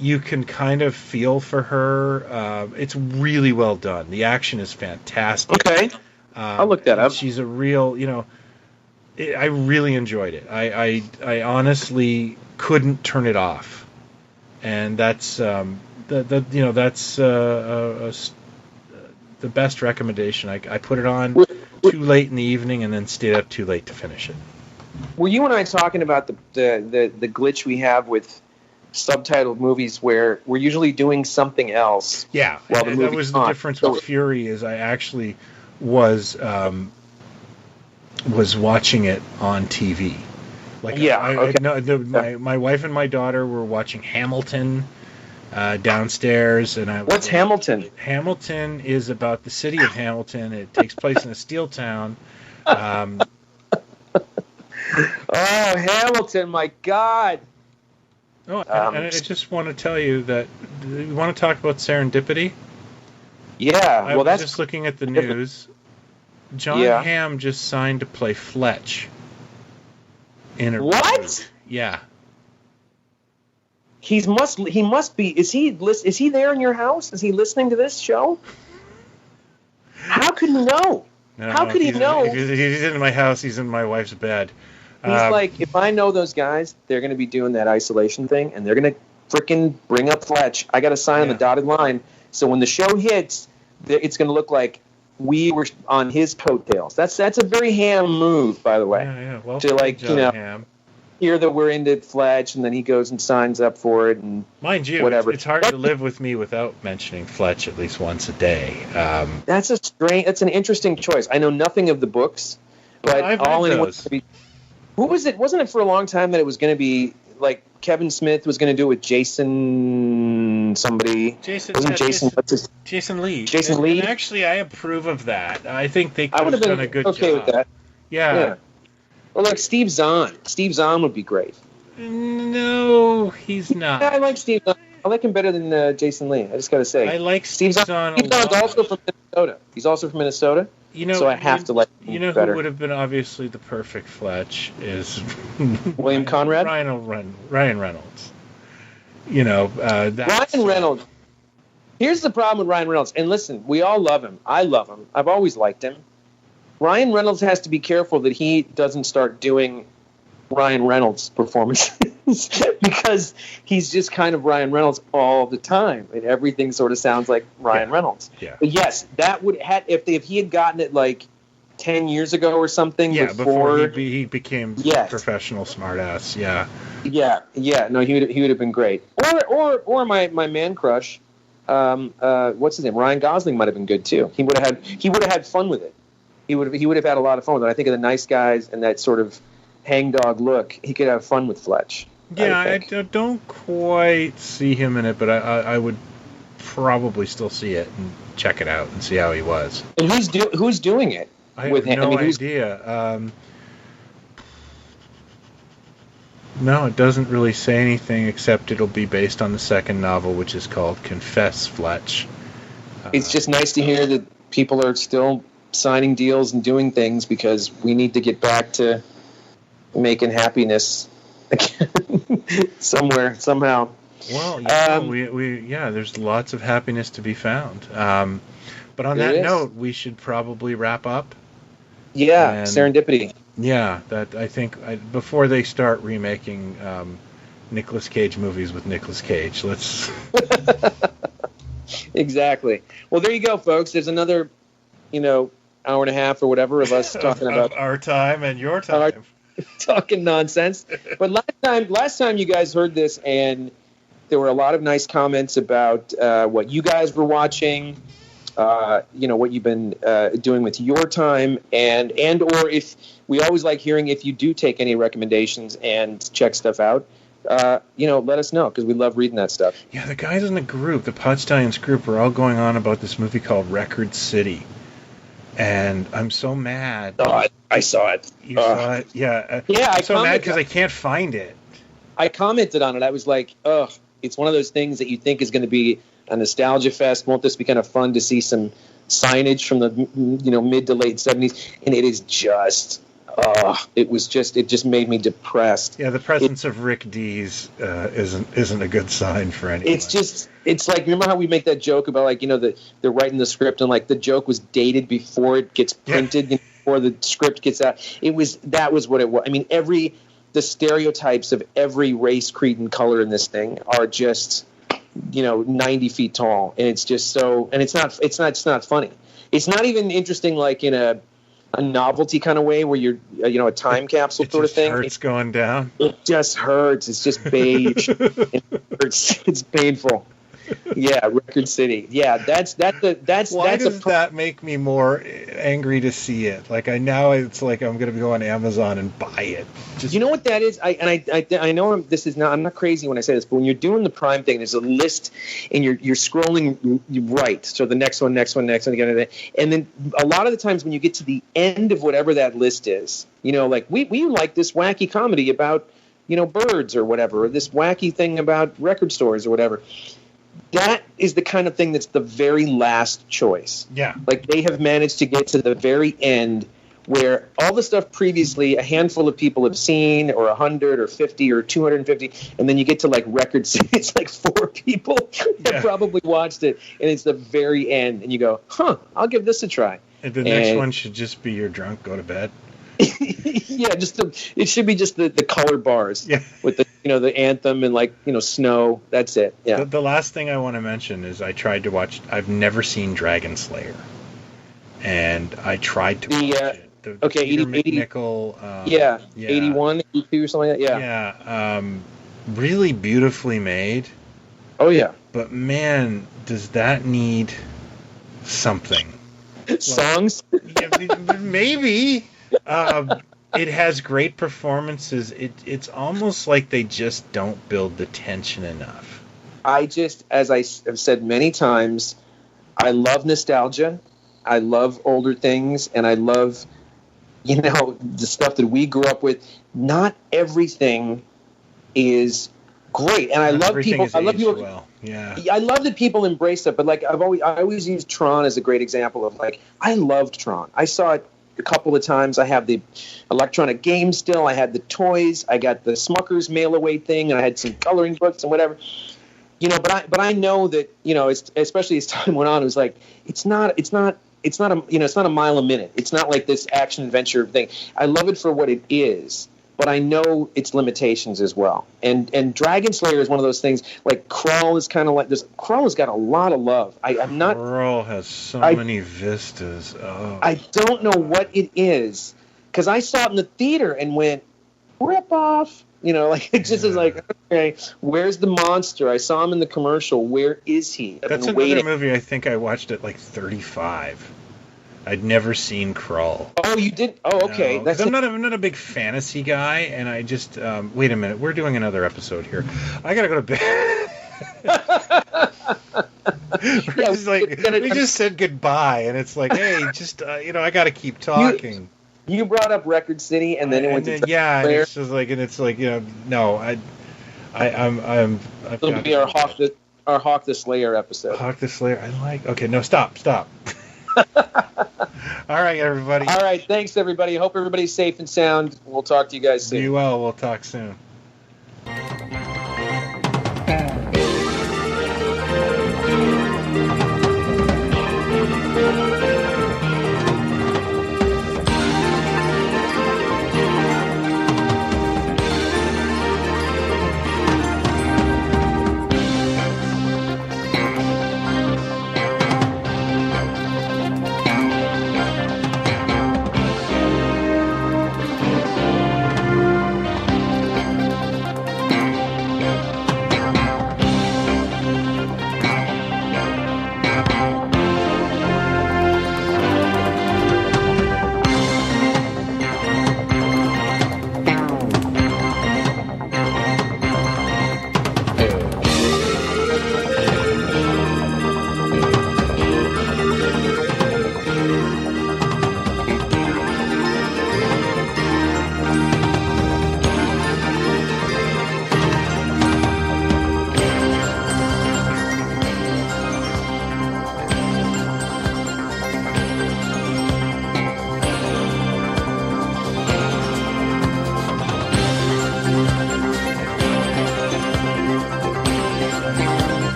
you can kind of feel for her. It's really well done. The action is fantastic. Okay. I'll look that up. She's a real, I really enjoyed it. I honestly couldn't turn it off. And that's, that's the best recommendation. I put it on too late in the evening and then stayed up too late to finish it. Were you and I talking about the glitch we have with subtitled movies where we're usually doing something else? Yeah, that was the difference with Fury. Is I actually was watching it on TV. My wife and my daughter were watching Hamilton downstairs, and What's Hamilton? Hamilton is about the city of Hamilton. It takes place in a steel town. Oh, Hamilton, my God. Oh, and I just want to tell you that, you want to talk about serendipity? Yeah. I was just looking at the news. John Hamm just signed to play Fletch in a What? reboot. Yeah. He must be. Is he there in your house? Is he listening to this show? How could he know? How could he know? He's in my house. He's in my wife's bed. He's like, if I know those guys, they're going to be doing that isolation thing, and they're going to freaking bring up Fletch. I got to sign on the dotted line. So when the show hits, it's going to look like we were on his coattails. That's a very Ham move, by the way. Yeah. Well, to Ham. Hear that we're into Fletch, and then he goes and signs up for it, and mind you, whatever. It's hard to live with me without mentioning Fletch at least once a day. That's an interesting choice. I know nothing of the books, but I've read those. Who was it? Wasn't it for a long time that it was going to be like Kevin Smith was going to do it with Jason somebody? Jason Lee. Jason Lee. And actually, I approve of that. I think they could have done a good okay job. with that. Yeah. Well, like Steve Zahn. Steve Zahn would be great. No, he's not. Yeah, I like Steve Zahn. I like him better than Jason Lee. I just got to say. I like Steve Zahn. Steve Zahn's also from Minnesota. He's also from Minnesota. So I have to like him better. Who would have been obviously the perfect Fletch is William Conrad? Ryan Reynolds. Ryan Reynolds. Can Here's the problem with Ryan Reynolds. And listen, we all love him. I love him. I've always liked him. Ryan Reynolds has to be careful that he doesn't start doing Ryan Reynolds performances because he's just kind of Ryan Reynolds all the time, and everything sort of sounds like Ryan Reynolds. Yeah. But yes, that would have if he had gotten it like 10 years ago or something. Yeah, before he became professional smartass. Yeah. Yeah. No, he would have been great. Or my man crush, what's his name? Ryan Gosling might have been good too. He would have had fun with it. He would have had a lot of fun with it. I think of the Nice Guys and that sort of hangdog look. He could have fun with Fletch. Yeah, I don't quite see him in it, but I would probably still see it and check it out and see how he was. And who's doing it? I have no idea. No, it doesn't really say anything except it'll be based on the second novel, which is called Confess, Fletch. It's just nice to hear that people are still signing deals and doing things because we need to get back to making happiness again somewhere, somehow. Well, there's lots of happiness to be found. But on that note, we should probably wrap up. Yeah, serendipity. Yeah, that I think before they start remaking Nicolas Cage movies with Nicolas Cage, let's. Exactly. Well, there you go, folks. There's another, hour and a half or whatever of us talking about our time and your time, talking nonsense. But last time you guys heard this, and there were a lot of nice comments about what you guys were watching. What you've been doing with your time, and or if we always like hearing if you do take any recommendations and check stuff out. Let us know because we love reading that stuff. Yeah, the guys in the group, the Pod Stallions group, are all going on about this movie called Record City, and I'm so mad. Oh, I saw it. You saw it? Yeah. I'm so mad because I can't find it. I commented on it. I was like, it's one of those things that you think is going to be a nostalgia fest. Won't this be kind of fun to see some signage from the mid to late 70s? And it is just it just made me depressed. Yeah, the presence of Rick Dees isn't a good sign for anyone. It's like, remember how we make that joke about they're writing the script and the joke was dated before it gets printed, before the script gets out. That was what it was. I mean, the stereotypes of every race, creed, and color in this thing are just 90 feet tall, and it's just so, and it's not funny. It's not even interesting like in a novelty kind of way where you're a time capsule sort of thing. It hurts going down. It just hurts. It's just beige. It hurts. It's painful. Yeah, Record City. Yeah, that's Why does that make me more angry to see it? It's like I'm going to go on Amazon and buy it. You know what that is? I know I'm not crazy when I say this, but when you're doing the Prime thing, there's a list and you're scrolling right. So the next one, again, and then a lot of the times when you get to the end of whatever that list is, we like this wacky comedy about birds or whatever, or this wacky thing about record stores or whatever. That is the kind of thing that's the very last choice. Yeah. Like they have managed to get to the very end where all the stuff previously a handful of people have seen, or 100 or 50 or 250, and then you get to Record City, it's 4 people that probably watched it, and it's the very end, and you go, I'll give this a try. And the next one should just be you're drunk, go to bed. Yeah, it should be just the color bars with the anthem and snow. That's it. Yeah. The last thing I want to mention is I tried to watch. I've never seen Dragon Slayer, and I tried to watch it. Peter McNichol. 81, 82 or something like that. Yeah. Really beautifully made. Oh yeah. But man, does that need something? Songs? Maybe. It has great performances. It's almost like they just don't build the tension enough. As I have said many times, I love nostalgia. I love older things, and I love, the stuff that we grew up with. Not everything is great, and I love people. I love people. Well. Yeah. I love that people embrace it, but I always use Tron as a great example of I loved Tron. I saw it a couple of times. I have the electronic game still. I had the toys. I got the Smucker's mail away thing, and I had some coloring books and whatever. but I know that, especially as time went on, it was like, it's not a mile a minute. It's not like this action adventure thing. I love it for what it is, but I know its limitations as well. And Dragon Slayer is one of those things, like Krull is kind of like this. Krull has got a lot of love. Krull has so many vistas. Oh. I don't know what it is, because I saw it in the theater and went, rip off. It just is like, okay, where's the monster? I saw him in the commercial. Where is he? That's another movie I think I watched at like 35. I'd never seen Krull. Oh, you did? Oh, okay. No, I'm not a big fantasy guy, and I just wait a minute. We're doing another episode here. I gotta go to bed. We just said goodbye, and it's like, hey, just I gotta keep talking. You brought up Record City, and then it went to and it's just like, no, I'm. It'll be our Hawk the Slayer episode. Hawk the Slayer. Okay, no, stop. All right, everybody. All right, thanks everybody. Hope everybody's safe and sound. We'll talk to you guys soon. Be well. We'll talk soon.